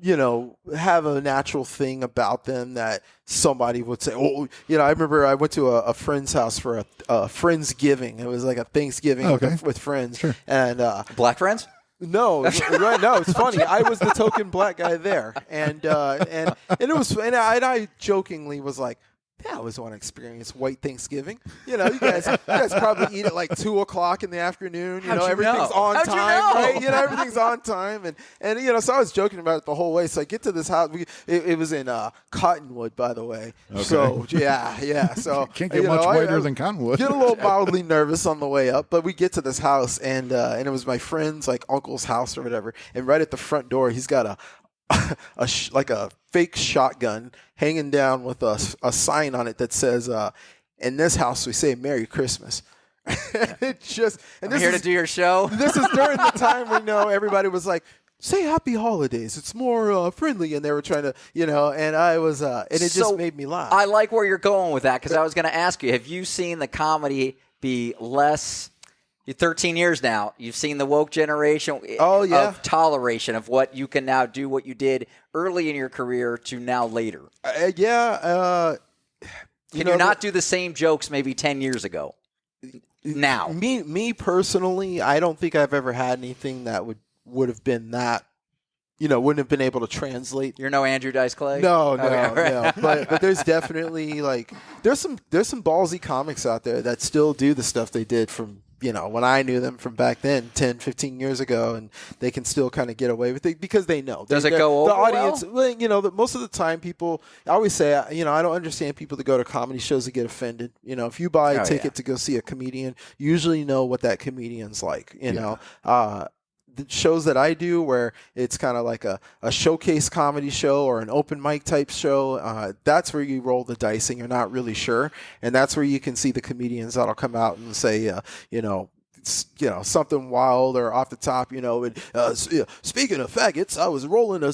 have a natural thing about them that somebody would say, oh, I remember I went to a friend's house for a Friendsgiving. It was like a Thanksgiving with friends. Sure. And Black friends? No, right? No, it's funny. I was the token black guy there, and it was, and I jokingly was like, yeah, I always want to experience white Thanksgiving. You guys probably eat at like 2:00 in the afternoon. Everything's on time, right? Everything's on time, and so I was joking about it the whole way. So I get to this house. It was in Cottonwood, by the way. Okay. So yeah. So can't get much whiter than Cottonwood. Get a little mildly nervous on the way up, but we get to this house, and it was my friend's like uncle's house or whatever. And right at the front door, he's got like a fake shotgun hanging down with a sign on it that says, in this house we say Merry Christmas. I'm here to do your show. This is during the time when everybody was like, say Happy Holidays. It's more friendly, and they were trying to, and I was, and it just made me laugh. I like where you're going with that because I was going to ask you, have you seen the comedy be less? You're 13 years now. You've seen the woke generation of toleration of what you can now do, what you did early in your career to now later. Can you not do the same jokes maybe 10 years ago? Now, me personally, I don't think I've ever had anything that would have been that. Wouldn't have been able to translate. You're no Andrew Dice Clay? No. But there's definitely there's some ballsy comics out there that still do the stuff they did from when I knew them from back then, 10, 15 years ago, and they can still kind of get away with it because they know. Does it go over the audience? Well? Most of the time people, I always say, I don't understand people that go to comedy shows that get offended. If you buy a ticket to go see a comedian, you usually know what that comedian's like, the shows that I do where it's kind of like a showcase comedy show or an open mic type show, that's where you roll the dice and you're not really sure. And that's where you can see the comedians that'll come out and say, something wild or off the top, speaking of faggots, I was rolling a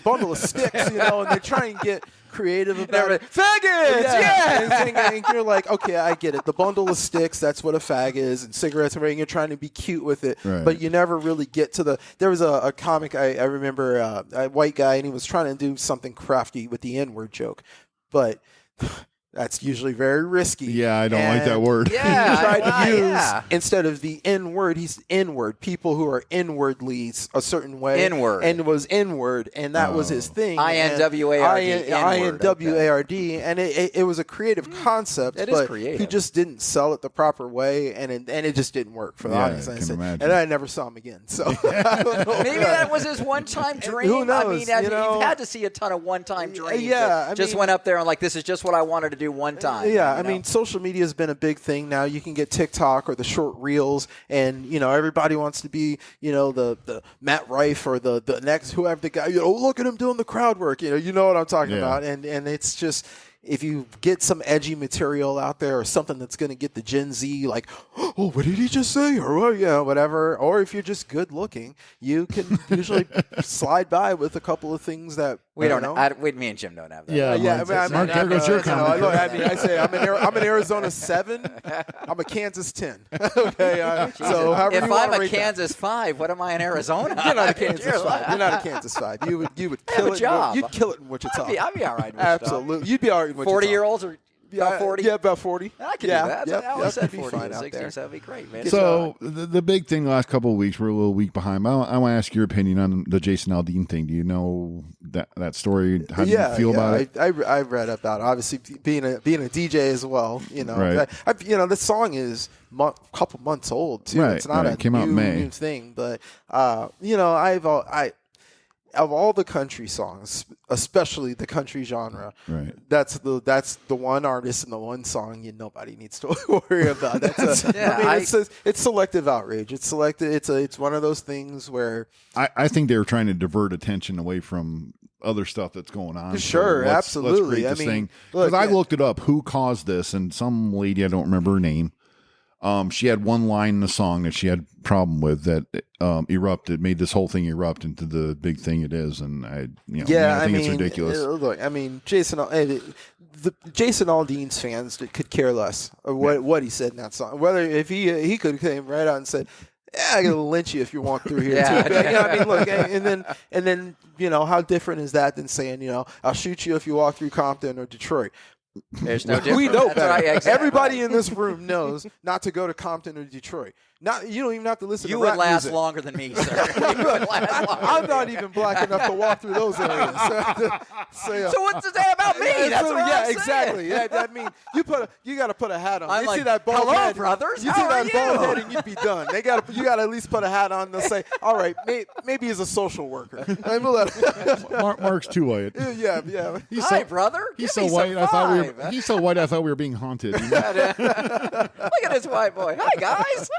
bundle of sticks, and they try and get creative about it. Faggots! Yeah! And you're like, okay, I get it. The bundle of sticks, that's what a fag is, and cigarettes and everything. You're trying to be cute with it, right. But you never really get to there was a comic, I remember, a white guy, and he was trying to do something crafty with the N-word joke, but that's usually very risky. Yeah, I don't like that word. Yeah, he tried to use, instead of the N-word, he's N-word. People who are inwardly a certain way. N-word. And was N-word, and that was his thing. I-N-W-A-R-D. I-N-W-A-R-D. And it was a creative concept, but he just didn't sell it the proper way, and it just didn't work for the audience. And I never saw him again. So maybe that was his one-time dream. Who knows? I mean, you've had to see a ton of one-time dreams. Yeah, went up there and this is just what I wanted to do one time. Yeah, I mean, social media has been a big thing now. You can get TikTok or the short reels, and everybody wants to be the Matt Rife or the next whoever the guy. Look at him doing the crowd work. You know what I'm talking about, and it's just. If you get some edgy material out there or something that's going to get the Gen Z like, oh, what did he just say? Or whatever. Or if you're just good looking, you can usually slide by with a couple of things that we don't know. Me and Jim don't have that. Yeah, Mark, there goes your comment. I say I'm an Arizona 7. I'm a Kansas 10. Okay. So if I'm a Kansas 5, what am I in Arizona? You're not a Kansas 5. You're not a Kansas 5. You would kill it. You'd kill it in Wichita. I'd be all right. Absolutely. You'd be all right in Wichita. 40-year-olds are About 40? Yeah, about 40. I can do that. I always said 40 to 60, so that'd be great, man. So the big thing the last couple of weeks, we're a little week behind. I want to ask your opinion on the Jason Aldean thing. Do you know that story? How do you feel about it? I read about it. Obviously, being a DJ as well, Right. This song is a couple months old too. Right, It's not right. a Came out in May. new thing, but of all the country songs, especially the country genre, Right. that's the one artist and the one song nobody needs to worry about. It's selective outrage. It's selective. It's one of those things where I think they were trying to divert attention away from other stuff that's going on. Sure, absolutely. Let's create this thing. Look, Because I looked it up. Who caused this? And some lady, I don't remember her name. She had one line in the song that she had a problem with that made this whole thing erupt into the big thing it is, and I think it's ridiculous. Look, Jason Aldean's fans could care less of what he said in that song. Whether if he could have came right out and said, "Yeah, I'm gonna lynch you if you walk through here." Yeah. Too. But, look, and then how different is that than saying, I'll shoot you if you walk through Compton or Detroit. There's no difference. We know That's better. right, exactly. Everybody in this room knows not to go to Compton or Detroit. You don't even have to listen You to would rap last music. longer than me, sir. You would last longer. I'm not even black enough to walk through those areas. So what's to say about me? That's what I'm saying. Exactly. You got to put a hat on. I'm You like, see that bald hello, head, brothers. You How see are that bald you? head, and you'd be done. You got to at least put a hat on. They'll say, all right, maybe he's a social worker. Mark's too white. Yeah. Hi, brother. He's Give so me white. some I thought five. he's so white. I thought we were being haunted. Look at this white boy. Hi, guys.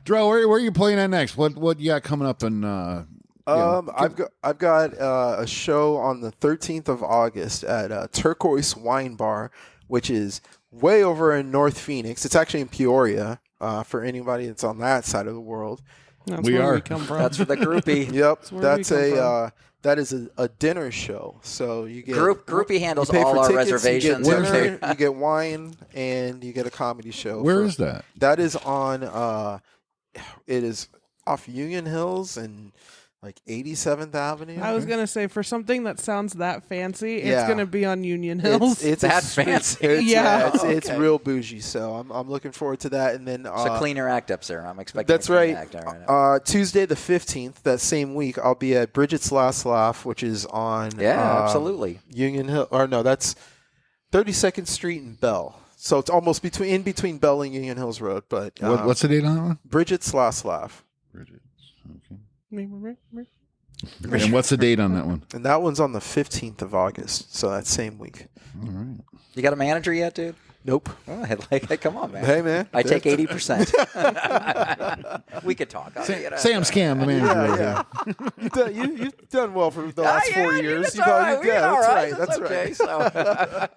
Durrell, where are you playing at next? What you got coming up? And I've got a show on the 13th of August at Turquoise Wine Bar, which is way over in North Phoenix. It's actually in Peoria for anybody that's on that side of the world. That's We where are. we come from. That's for the groupie. Yep, where we come that is a dinner show. So you get Groupie handles you pay all for our tickets, reservations. You get dinner, you get wine, and you get a comedy show. where is that? That is on. It is off Union Hills and like 87th Avenue. I was gonna say for something that sounds that fancy, it's Yeah. gonna be on Union Hills. It's That it's- fancy? It's Okay. real bougie. So I'm looking forward to that. And then It's a cleaner act up, sir. I'm expecting that's a clean right. act. All right. Tuesday the 15th, that same week, I'll be at Bridget's Last Laugh, which is on Absolutely. Union Hill. Or no, that's 32nd Street and Bell. So it's almost in between Bell and Union Hills Road. But What's the date on that one? Bridget's Last Laugh, And what's the date on that one? and that one's on the 15th of August. So that same week. All right. You got a manager yet, dude? Nope. Oh, come on, man. Hey, man. I take 80%. We could talk. Sam Scam, the manager. Yeah. You've done well for the last 4 years. That's all right. That's right. That's okay. So,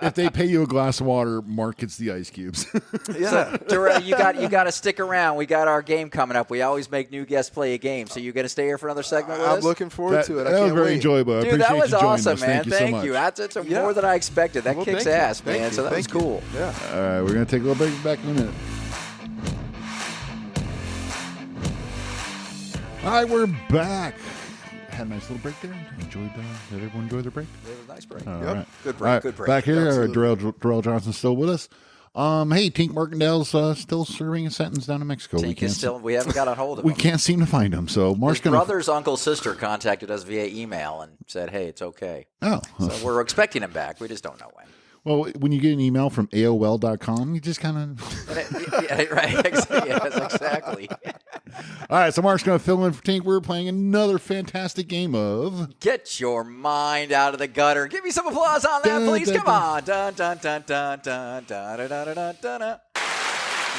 If they pay you a glass of water, Mark gets the ice cubes. Yeah. Durrell, you got to stick around. We got our game coming up. We always make new guests play a game. So you going to stay here for another segment with I'm us? looking forward to it. I That was can't very wait. enjoyable. I Dude, appreciate that was you joining awesome, us. man. Thank you so much. That's Yeah. more than I expected. That Well, kicks thank you. ass, Thank man. you. So that was Thank you. cool. Yeah. All right, we're going to take a little break. Back in a minute. All right, we're back. Had a nice little break there. Did everyone enjoy their break? It was a nice break. All Yep. right. Good break. All right, Good break. Back here, Absolutely. Durrell Johnson's still with us. Hey, Tink Markendale's still serving a sentence down in Mexico. Tink is still. We haven't got a hold of we him. can't seem to find him. So Mark's His going to. brother's uncle sister contacted us via email and said, "Hey, it's okay." Oh. So we're expecting him back. We just don't know when. Well, when you get an email from AOL.com, you just kind of. Yeah, right. Yes, exactly. All right, so Mark's going to fill in for Tink. We're playing another fantastic game of. Get your mind out of the gutter. Give me some applause on that, Dun, please. dun, Come on. Dun, dun, dun, dun, dun, dun, dun, dun, dun, dun, dun.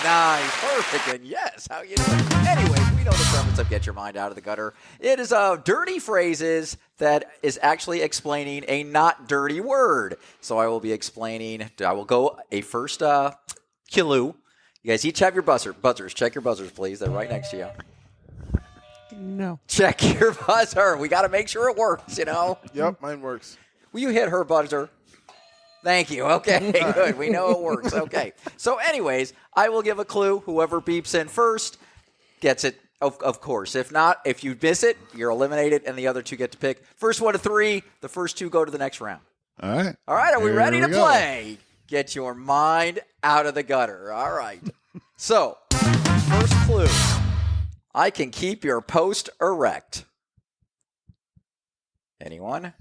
Nice. Perfect. And yes, how you doing? Anyways, we know the premise of Get Your Mind Out of the Gutter. It is dirty phrases that is actually explaining a not dirty word. So I will be explaining. I will go a first clue. You guys each have your buzzers. Check your buzzers, please. They're right next to you. No. Check your buzzer. We got to make sure it works, you know. Yep, mine works. Will you hit her buzzer? Thank you. Okay, good. We know it works. Okay. So anyways, I will give a clue. Whoever beeps in first gets it, of course. If not, if you miss it, you're eliminated, and the other two get to pick. First one to three, the first two go to the next round. All right. All right, are we Here ready to we go. play? Get your mind out of the gutter. All right. So, first clue. I can keep your post erect. Anyone?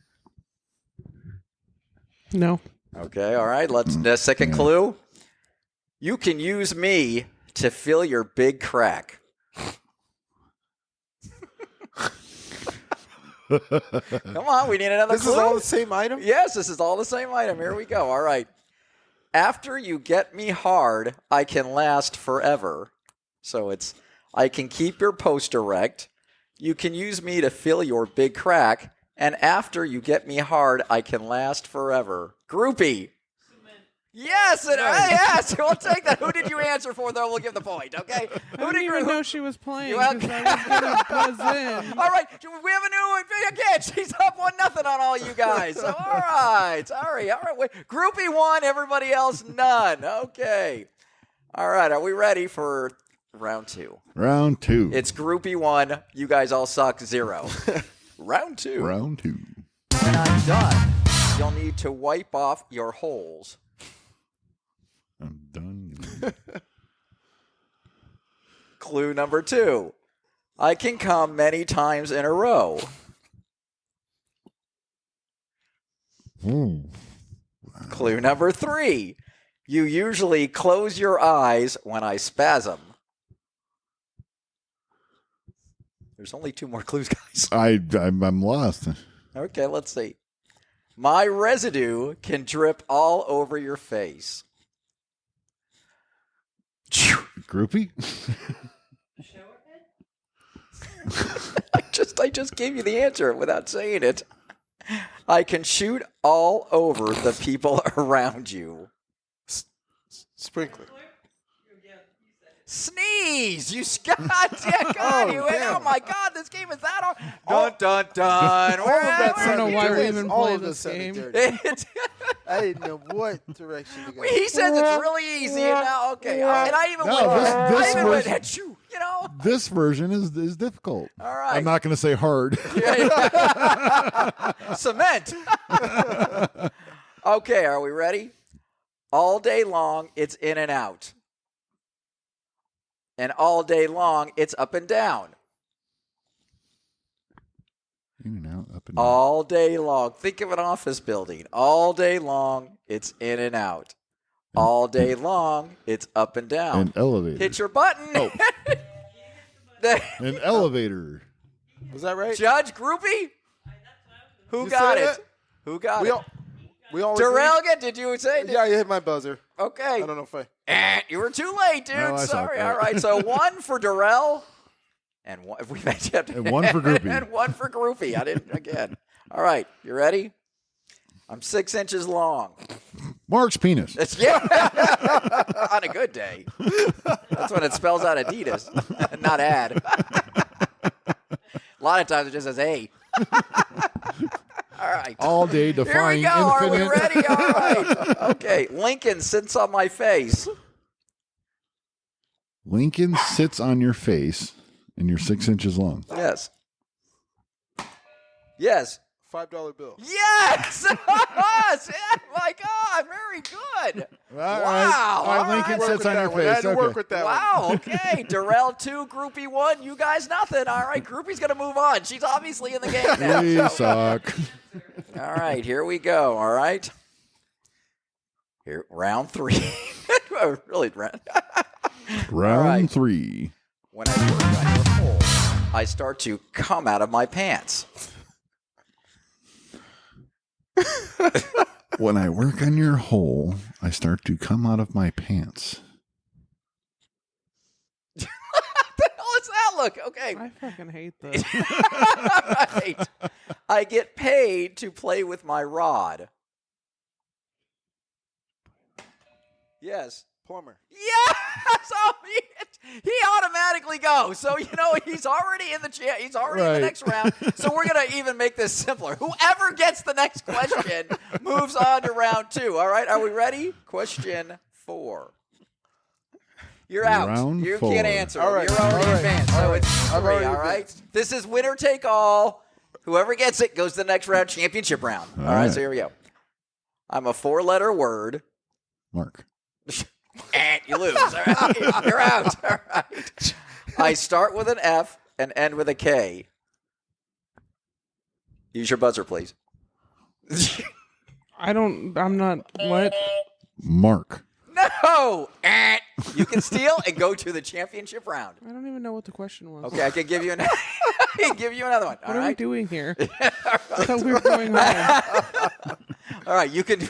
No. Okay, all right. The second clue. You can use me to fill your big crack. Come on, we need another This clue. is all the same item? Yes, this is all the same item. Here we go. All right. After you get me hard, I can last forever. So it's, I can keep your post erect. You can use me to fill your big crack. And after you get me hard, I can last forever. Groupie. Yes, yes, we'll take that. Who did you answer for, though? We'll give the point, okay? I didn't even know she was playing. Well, 'cause I was going to buzz in. All right, we have a new one again. She's up 1-0 on all you guys. So, all right, sorry. All right, Groupie won, everybody else none. Okay. All right, are we ready for round 2? Round 2. It's Groupie 1. You guys all suck 0. Round 2. Round 2. When I'm done, you'll need to wipe off your holes. I'm done. Clue number 2. I can come many times in a row. Ooh. Clue number 3. You usually close your eyes when I spasm. There's only 2 more clues, guys. I'm lost. Okay, let's see. My residue can drip all over your face. Groupie? I just gave you the answer without saying it. I can shoot all over the people around you. Sprinkler. Sneeze! You oh my God, this game is that hard. Dun, dun, dun. I don't know why we even All play of this sounded game. dirty. It's- I didn't know what direction to go. He says it's really easy, and now, okay. And I even No, went, this achoo, you know? This version is difficult. All right. I'm not going to say hard. Cement. Okay, are we ready? All day long, it's in and out. And all day long, it's up and down. In and out, up and down. All day long. Think of an office building. All day long, it's in and out. All day long, it's up and down. An elevator. Hit your button. Oh. An elevator. Was that right? Judge Groupie? Who You got said it? Who got We it? all, we all Durrell agree? again? Did you say? Yeah, you hit my buzzer. Okay. I don't know if I... You were too late, dude. No, I suck. Sorry. All right. So 1 for Durrell, and one, we mentioned, And 1 for Groupie. and 1 for Groupie. I didn't again. All right. You ready? I'm 6 inches long. Mark's penis. It's, yeah. On a good day. That's when it spells out Adidas, not ad. A lot of times it just says A. All right. All day Here we defying go. Are we infinite. ready? All right. Okay. Lincoln sits on my face. Lincoln sits on your face and you're 6 inches long. Yes. Yes. $5 bill. Yes! Yes! Yeah, my God, very good. Wow. All right, Lincoln All right. sits on your I had face. to work Okay. with that Wow, okay. Durrell 2, Groupie 1. You guys nothing. All right, Groupie's going to move on. She's obviously in the game now. We suck. All right, here we go. All right. Here, round 3. Really, round. Round right. 3. When I work on your hole, I start to come out of my pants. When I work on your hole, I start to come out of my pants. What the hell is that look? Okay. I fucking hate this. Right. I get paid to play with my rod. Yes. Plumber. Yes! Oh, he automatically goes. So, you know, he's already in the he's already in the Right. next round. So we're going to even make this simpler. Whoever gets the next question moves on to round 2. All right, are we ready? Question 4. You're out. Round You 4. can't answer. All right. You're already All right. advanced. All So right. it's 3, I'm already all right? advanced. This is winner take all. Whoever gets it goes to the next round, championship round. All right, right. so here we go. I'm a 4-letter word. Mark. You lose. All right. You're out. All right. I start with an F and end with a K. Use your buzzer, please. I'm not, what? Mark. No! You can steal and go to the championship round. I don't even know what the question was. Okay, I can give you I can give you another one. What are we doing here? I thought we were going home. All right, you can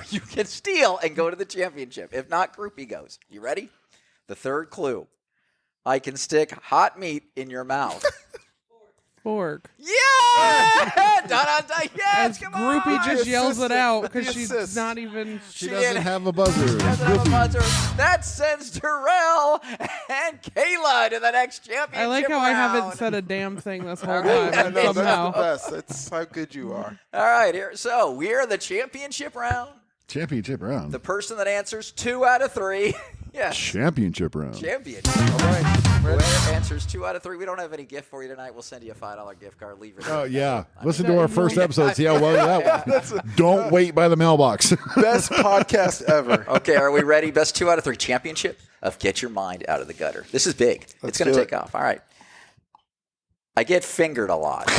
steal and go to the championship. If not, groupie goes. You ready? The third clue. I can stick hot meat in your mouth. Fork. Yeah! Dun-dun-dun. As Yes, come on! Groupie just yells it out because the she's assist. not even. She doesn't have a buzzer. Doesn't have a buzzer. That sends Durrell and Kayla to the next championship I like how round. I haven't said a damn thing this whole right. time. and No, somehow. that's the best. That's how good you are. All right, here. So we're the championship round. Championship round. The person that answers 2 out of 3. Yes. Championship round. Championship. All right. Whoever answers 2 out of 3. We don't have any gift for you tonight. We'll send you a $5 gift card. Leave it. Oh, yeah. Listen to our first episode. See how well that went. Don't wait by the mailbox. Best podcast ever. Okay, are we ready? Best 2 out of 3. Championship of Get Your Mind Out of the Gutter. This is big. It's going to take off. All right. I get fingered a lot.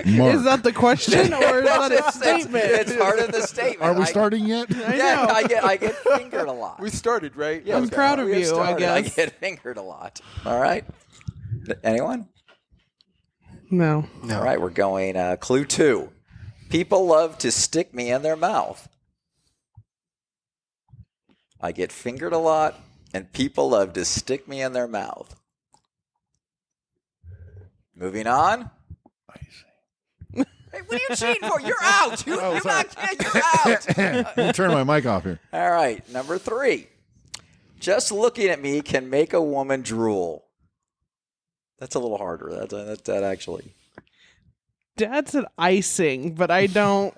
Mark. Is that the question or is that a statement? It's part of the statement. Are we starting yet? Yeah, I get fingered a lot. We started, right? Yeah, I'm proud of we have you, started. I I guess. get fingered a lot. All right. Anyone? No. All right, we're going clue 2. People love to stick me in their mouth. I get fingered a lot, and people love to stick me in their mouth. Moving on. Hey, what are you cheating for? You're out. You're out. You turn my mic off here. All right, number 3. Just looking at me can make a woman drool. That's a little harder. That actually. Dad said icing, but I don't.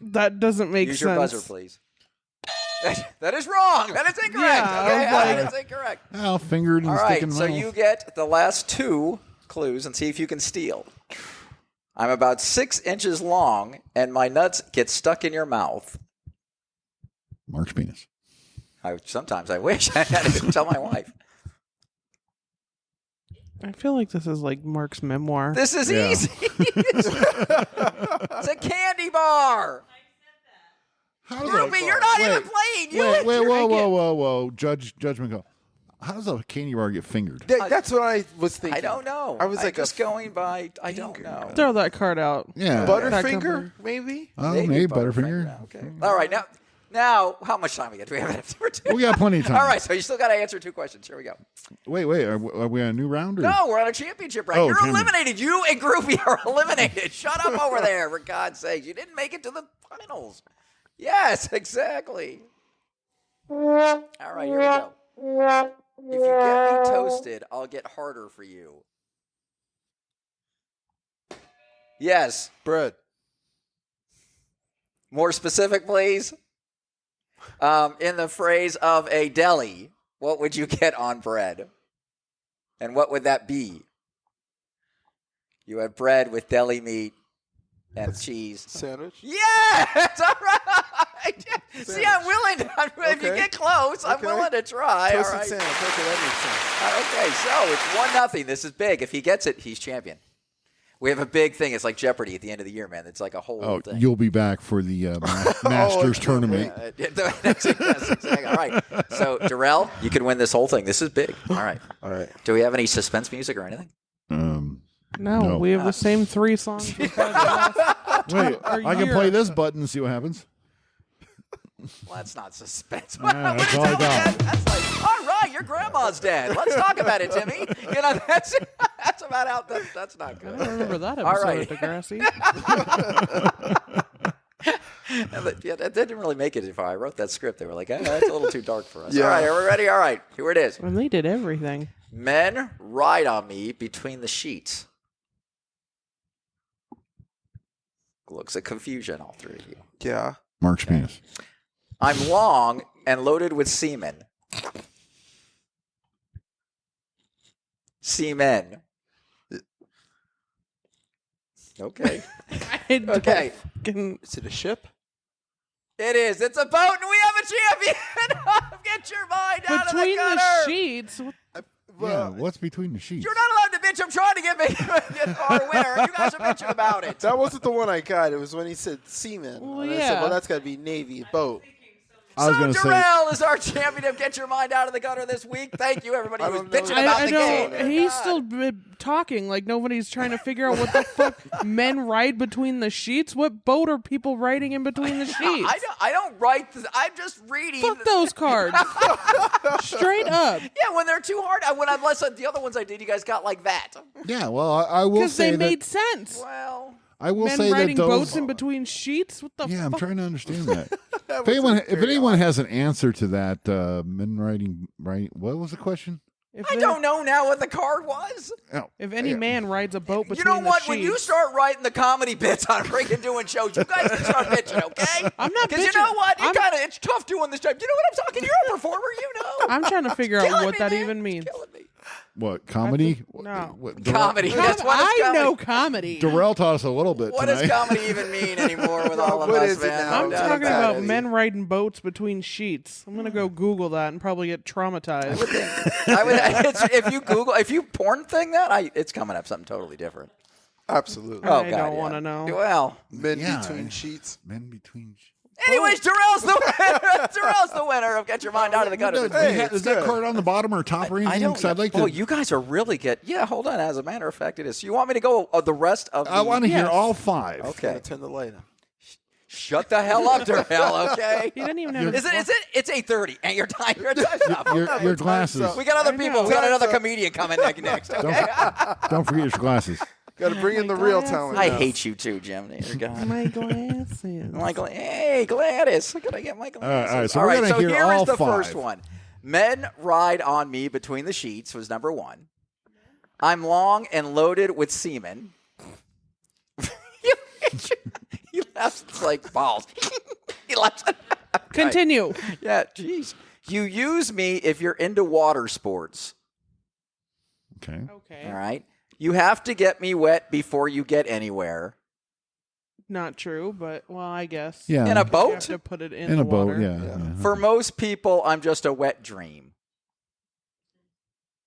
That doesn't make Use sense. your buzzer, please. That is wrong. That is incorrect. Yeah, okay, I was that is incorrect. Oh, fingered and All right, sticking so mouth. you get the last 2 clues and see if you can steal. I'm about 6 inches long, and my nuts get stuck in your mouth. Mark's penis. Sometimes I wish I had to tell my wife. I feel like this is like Mark's memoir. This is Yeah. easy. It's a candy bar. How does Groupie, you're not even playing. Whoa. Judgment call. How does a candy bar get fingered? That's what I was thinking. I don't know. I was I'm like just going by. I don't know. Throw that card out. Yeah. Butterfinger, maybe? Oh, maybe Butterfinger. Yeah, okay. All right. Now, how much time we get? Do we have enough for 2? We got plenty of time. All right. So you still got to answer 2 questions. Here we go. Wait. Are we on a new round? Or? No, we're on a championship round. Oh, You're championship. eliminated. You and Groupie are eliminated. Shut up over there, for God's sake. You didn't make it to the finals. Yes, exactly. All right, here we go. If you get me toasted, I'll get harder for you. Yes. Bread. More specific, please. In the phrase of a deli, what would you get on bread? And what would that be? You have bread with deli meat and cheese. Sandwich. Yes! All right. See, I'm willing. If you Okay. get close, I'm Okay. willing to try. Toasted All right. sandwich. Okay, that Okay, so it's 1-0. This is big. If he gets it, he's champion. We have a big thing. It's like Jeopardy at the end of the year, man. It's like a whole Oh, thing. you'll be back for the Masters tournament. That's exactly. All right. So, Durrell, you can win this whole thing. This is big. All right. makes sense. All right. Do we have any suspense music or anything? No, we have the same 3 songs. we've had the last Wait, our I can year. play this button and see what happens. Well, that's not suspense. Yeah, that's all I got. That's like, all right, your grandma's dead. Let's talk about it, Timmy. You know, that's about out. That's not I good. don't remember that All episode right. of Degrassi. Yeah, that didn't really make it. If I wrote that script, they were like, that's a little too dark for us. Yeah. All right, are we ready? All right, here it is. And they did everything. Men ride on me between the sheets. Looks of confusion, all 3 of you. Yeah. Mark's penis. I'm long and loaded with semen. Semen. Okay. Okay. Fucking- Is it a ship? It is. It's a boat, and we have a champion. Get your mind out of the Between gutter. the sheets. Yeah, what's between the sheets? You're not allowed to bitch. I'm trying to get our winner. You guys are bitching about it. That wasn't the one I got. It was when he said seaman. Well, and I yeah. said, well, that's got to be Navy boat. I was So going to say. Durrell is our champion of Get Your Mind Out of the Gutter this week. Thank you, everybody who was don't know. bitching about the game. He's God. still talking like nobody's trying to figure out what the fuck men ride between the sheets. What boat are people riding in between the sheets? I don't write. I'm just reading. Fuck those cards. Straight up. Yeah, when they're too hard. Unless the other ones I did, you guys got like that. Yeah, well, I will Because say they that. made sense. Well, I will Men say riding that those. boats in between sheets? What the Yeah, I'm fuck? trying to understand that. If anyone has an answer to that, men riding right. What was the question? I don't know now what the card was. Oh, If any man rides a boat between You know the what? sheets, When you start writing the comedy bits on freaking doing shows, you guys can start bitching, okay? I'm not Because you bitching. know what? I'm- It's tough doing this job. You know what I'm talking? You're a performer, you know. I'm trying to figure out Killing what me, that man. even means. Killing me. what comedy? No. What, Comedy. That's what is I comedy. know comedy. Durrell taught us a little bit What tonight. does comedy even mean anymore with all of What us, is it man? now? I'm No doubt talking about about it. men riding boats between sheets. I'm gonna go Google that and probably get traumatized. If you porn thing that, it's coming up something totally different. Absolutely. Oh, I God, don't yeah. want to know. Well, Men Yeah. between sheets. Men between. anyways, Durrell's the winner. Durrell's the winner of Get Your Mind Out of the Gutter. Is that card on the bottom or top or anything? I don't 'Cause I'd like to. Oh, you guys are really good. Yeah, hold on. As a matter of fact, it is. You want me to go the rest of the... I want to hear Yes. all five. Okay. Turn the light on. Shut the hell up, Durrell, okay? He didn't even have. Is it? It's 8:30, and your time's up. Your glasses. We got other people. We got another comedian coming next, okay? Don't forget your glasses. Got to bring in the my real glasses. talent. I now. hate you too, Jim. Dear God. My glasses. Hey, Gladys. I gotta get my glasses. all right, so we're gonna hear here all is the five. first one. Men ride on me between the sheets was number one. I'm long and loaded with semen. He laughs like balls. He laughs. Continue. Yeah, jeez. You use me if you're into water sports. Okay. Okay. All right. You have to get me wet before you get anywhere. Not true, but well, I guess. Yeah. In a You have boat? to put it in In the a boat. water. Yeah. For most people, I'm just a wet dream.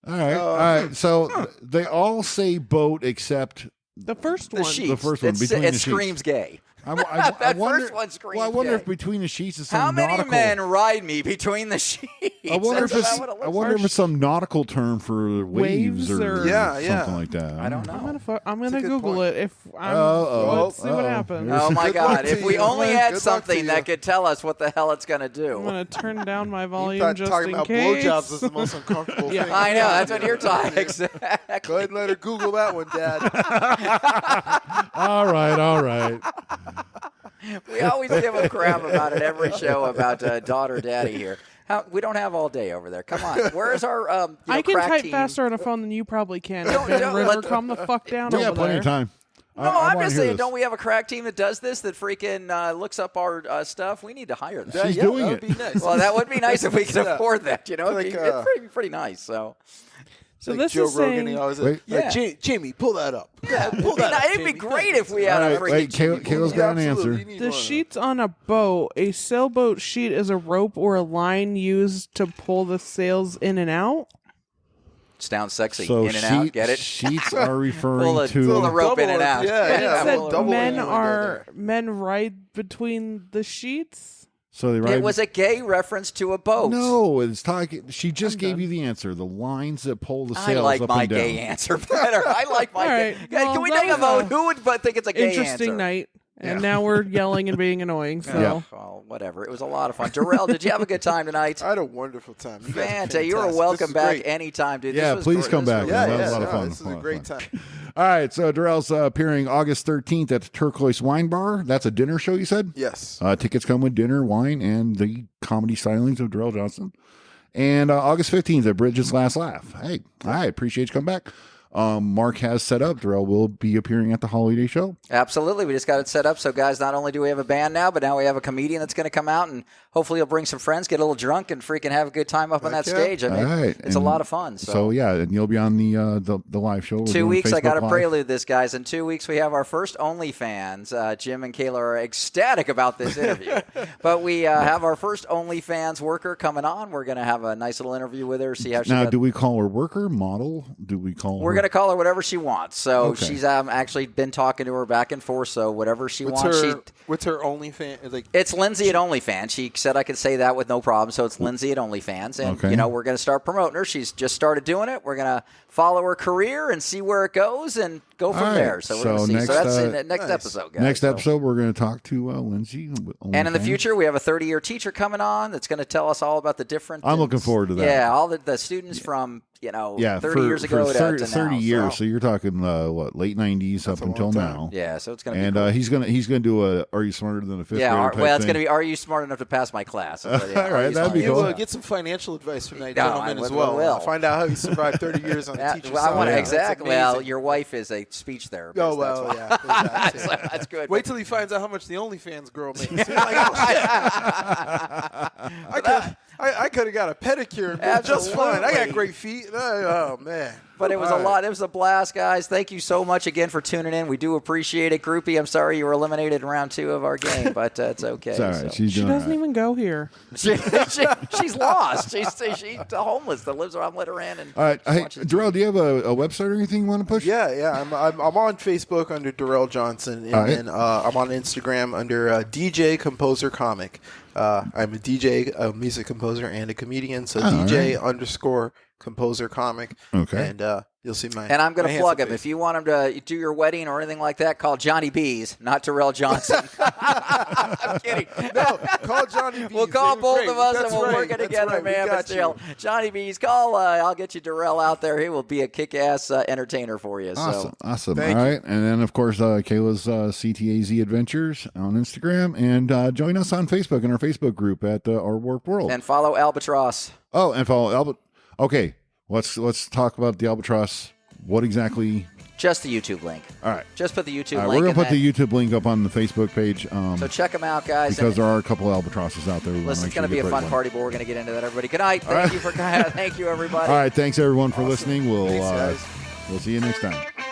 All right. All right. So they all say boat except The first The one. sheets. The first one, between it the sheets. screams gay. I That wonder, first one screams well, I wonder gay. if between the sheets is some How many nautical. men ride me between the sheets? I wonder if That's it's. what it I looks wonder like. if it's some nautical term for waves Waves or- Yeah, something yeah. like that. I don't know. I'm That's gonna a good Google point. it. If I'm, Uh-oh. let's see what happens. Here's- Oh my Good God! luck If to we you. only Good had luck to something you. that could tell us what the hell it's gonna I'm do. gonna turn down my You volume thought just talking in about case. blowjobs is the most uncomfortable Yeah. thing. I know that's what you're talking. Exactly. Go ahead and let her Google that one, Dad. All right. All right. We always give a crap about it every show about daughter daddy here. We don't have all day over there. Come on. Where's our I can crack type team? faster on a phone than you probably can. Don't- Ben don't River, let- calm the fuck down We over got plenty there. of time. No, I I'm wanna just hear saying, this. don't we have a crack team that does this, that freaking looks up our stuff? We need to hire them. She's doing that it. would be nice. Well, that would be nice if we could Yeah. afford that. You know, Like, it'd be pretty nice. So, So Like this Joe is Rogan, saying he always Wait. Yeah. Jamie, pull that up. Yeah, pull that up. it'd be Jamie. great if we All had a right. freaking. Wait, Kayla's got an Absolutely, answer. you need the one. sheets on a boat. A sailboat sheet is a rope or a line used to pull the sails in and out. Sounds sexy. So in and out. Get it? sheets are Pull referring the to. rope in and Double out. it. Yeah, But yeah. it said pull the double rope men in. it. are men ride between the sheets. So they ride. It was a gay reference to a boat. No, it's talking. She just gave you the answer. The lines that pull the I sails like up my and down. gay answer better. I like my All gay. right. Can Well, we that take a was vote? a Who would think it's a gay Interesting answer? night, and now we're yelling and being annoying. So. Yeah. Well, whatever. It was a lot of fun. Durrell, did you have a good time tonight? I had a wonderful time. You guys are Fanta, you're fantastic. welcome This is back great. anytime, dude. Yeah, This was please come this back. was- Yeah, That was yeah, a lot of no, fun. This is A lot a of great fun. time. All right, so Durrell's appearing August 13th at the Turquoise Wine Bar. That's a dinner show, you said? Yes. Tickets come with dinner, wine, and the comedy stylings of Durrell Johnson. And August 15th at Bridget's Last Laugh. Hey, I appreciate you coming back. Mark has set up, Durrell will be appearing at the holiday show. Absolutely. We just got it set up. So, guys, not only do we have a band now, but now we have a comedian that's going to come out, and hopefully he'll bring some friends, get a little drunk, and freaking have a good time up on that stage. I mean, it's a lot of fun. So, yeah, and you'll be on the live show. 2 weeks. I got to prelude this, guys. In 2 weeks, we have our first OnlyFans. Jim and Kayla are ecstatic about this interview. But we have our first OnlyFans worker coming on. We're going to have a nice little interview with her, see how she Now, do we call her worker, model? Do we call We're her? going to call her whatever she wants. So she's actually been talking to her back and forth. So whatever she wants. What's her OnlyFans? Like, it's Lindsay at OnlyFans. She said I could say that with no problem. So it's Lindsay at OnlyFans. And, we're going to start promoting her. She's just started doing it. We're going to follow her career and see where it goes and go from there. So we're going to see. Next, so that's in the next episode, guys. Next episode, we're going to talk to Lindsay. And in the future, we have a 30-year teacher coming on that's going to tell us all about the different. I'm looking forward to that. Yeah, all the students from 30 years ago for to 30 now. years. So you're talking late 90s up until now. Yeah, so it's going to be. And cool. he's going to do a Are You Smarter Than a Fifth Grader type well, it's thing. going to be Are You Smart Enough to Pass My Class? All right, that'd be cool. Get some financial advice from that gentleman as well. Find out how he survived 30 years on the teacher's side. Exactly. Well, your wife is a speech therapist. Oh, well, yeah. That's good. Wait till he finds out how much the OnlyFans girl makes. He's like, I could have got a pedicure and been just fine. I got great feet. Oh, man. But it was a lot. It was a blast, guys. Thank you so much again for tuning in. We do appreciate it. Groupie, I'm sorry you were eliminated in round 2 of our game, but it's okay. It's all right. So. She doesn't even go here. She's lost. She's homeless that lives around Litteran. And all right. Hey, Durrell, do you have a website or anything you want to push? Yeah. I'm on Facebook under Durrell Johnson, and then I'm on Instagram under DJ Composer Comic. I'm a DJ, a music composer, and a comedian. So DJ _composer comic. Okay. And you'll see my. And I'm going to plug him. If you want him to do your wedding or anything like that, call Johnny B's, not Durrell Johnson. I'm kidding. No, call Johnny B's. We'll call both great. of us That's and we'll right. work it That's together, right. man. But still, Johnny B's, call. I'll get you Durrell out there. He will be a kick-ass entertainer for you. Awesome. So. Awesome. Thank All you. right. And then, of course, Kayla's CTAZ Adventures on Instagram. And join us on Facebook in our Facebook group at Our Warped World. And follow Albatross. Oh, and follow Albert. Okay. Let's talk about the Albatross. What exactly? Just the YouTube link. All right. Just put the YouTube All right, link. we're going to put the YouTube link up on the Facebook page. So check them out, guys. Because there are a couple of albatrosses out there. Listen, it's going to be a fun party, but we're going to get into that, everybody. Good night. Thank you, everybody. All right. Thanks, everyone, for listening. Thanks, guys. We'll see you next time.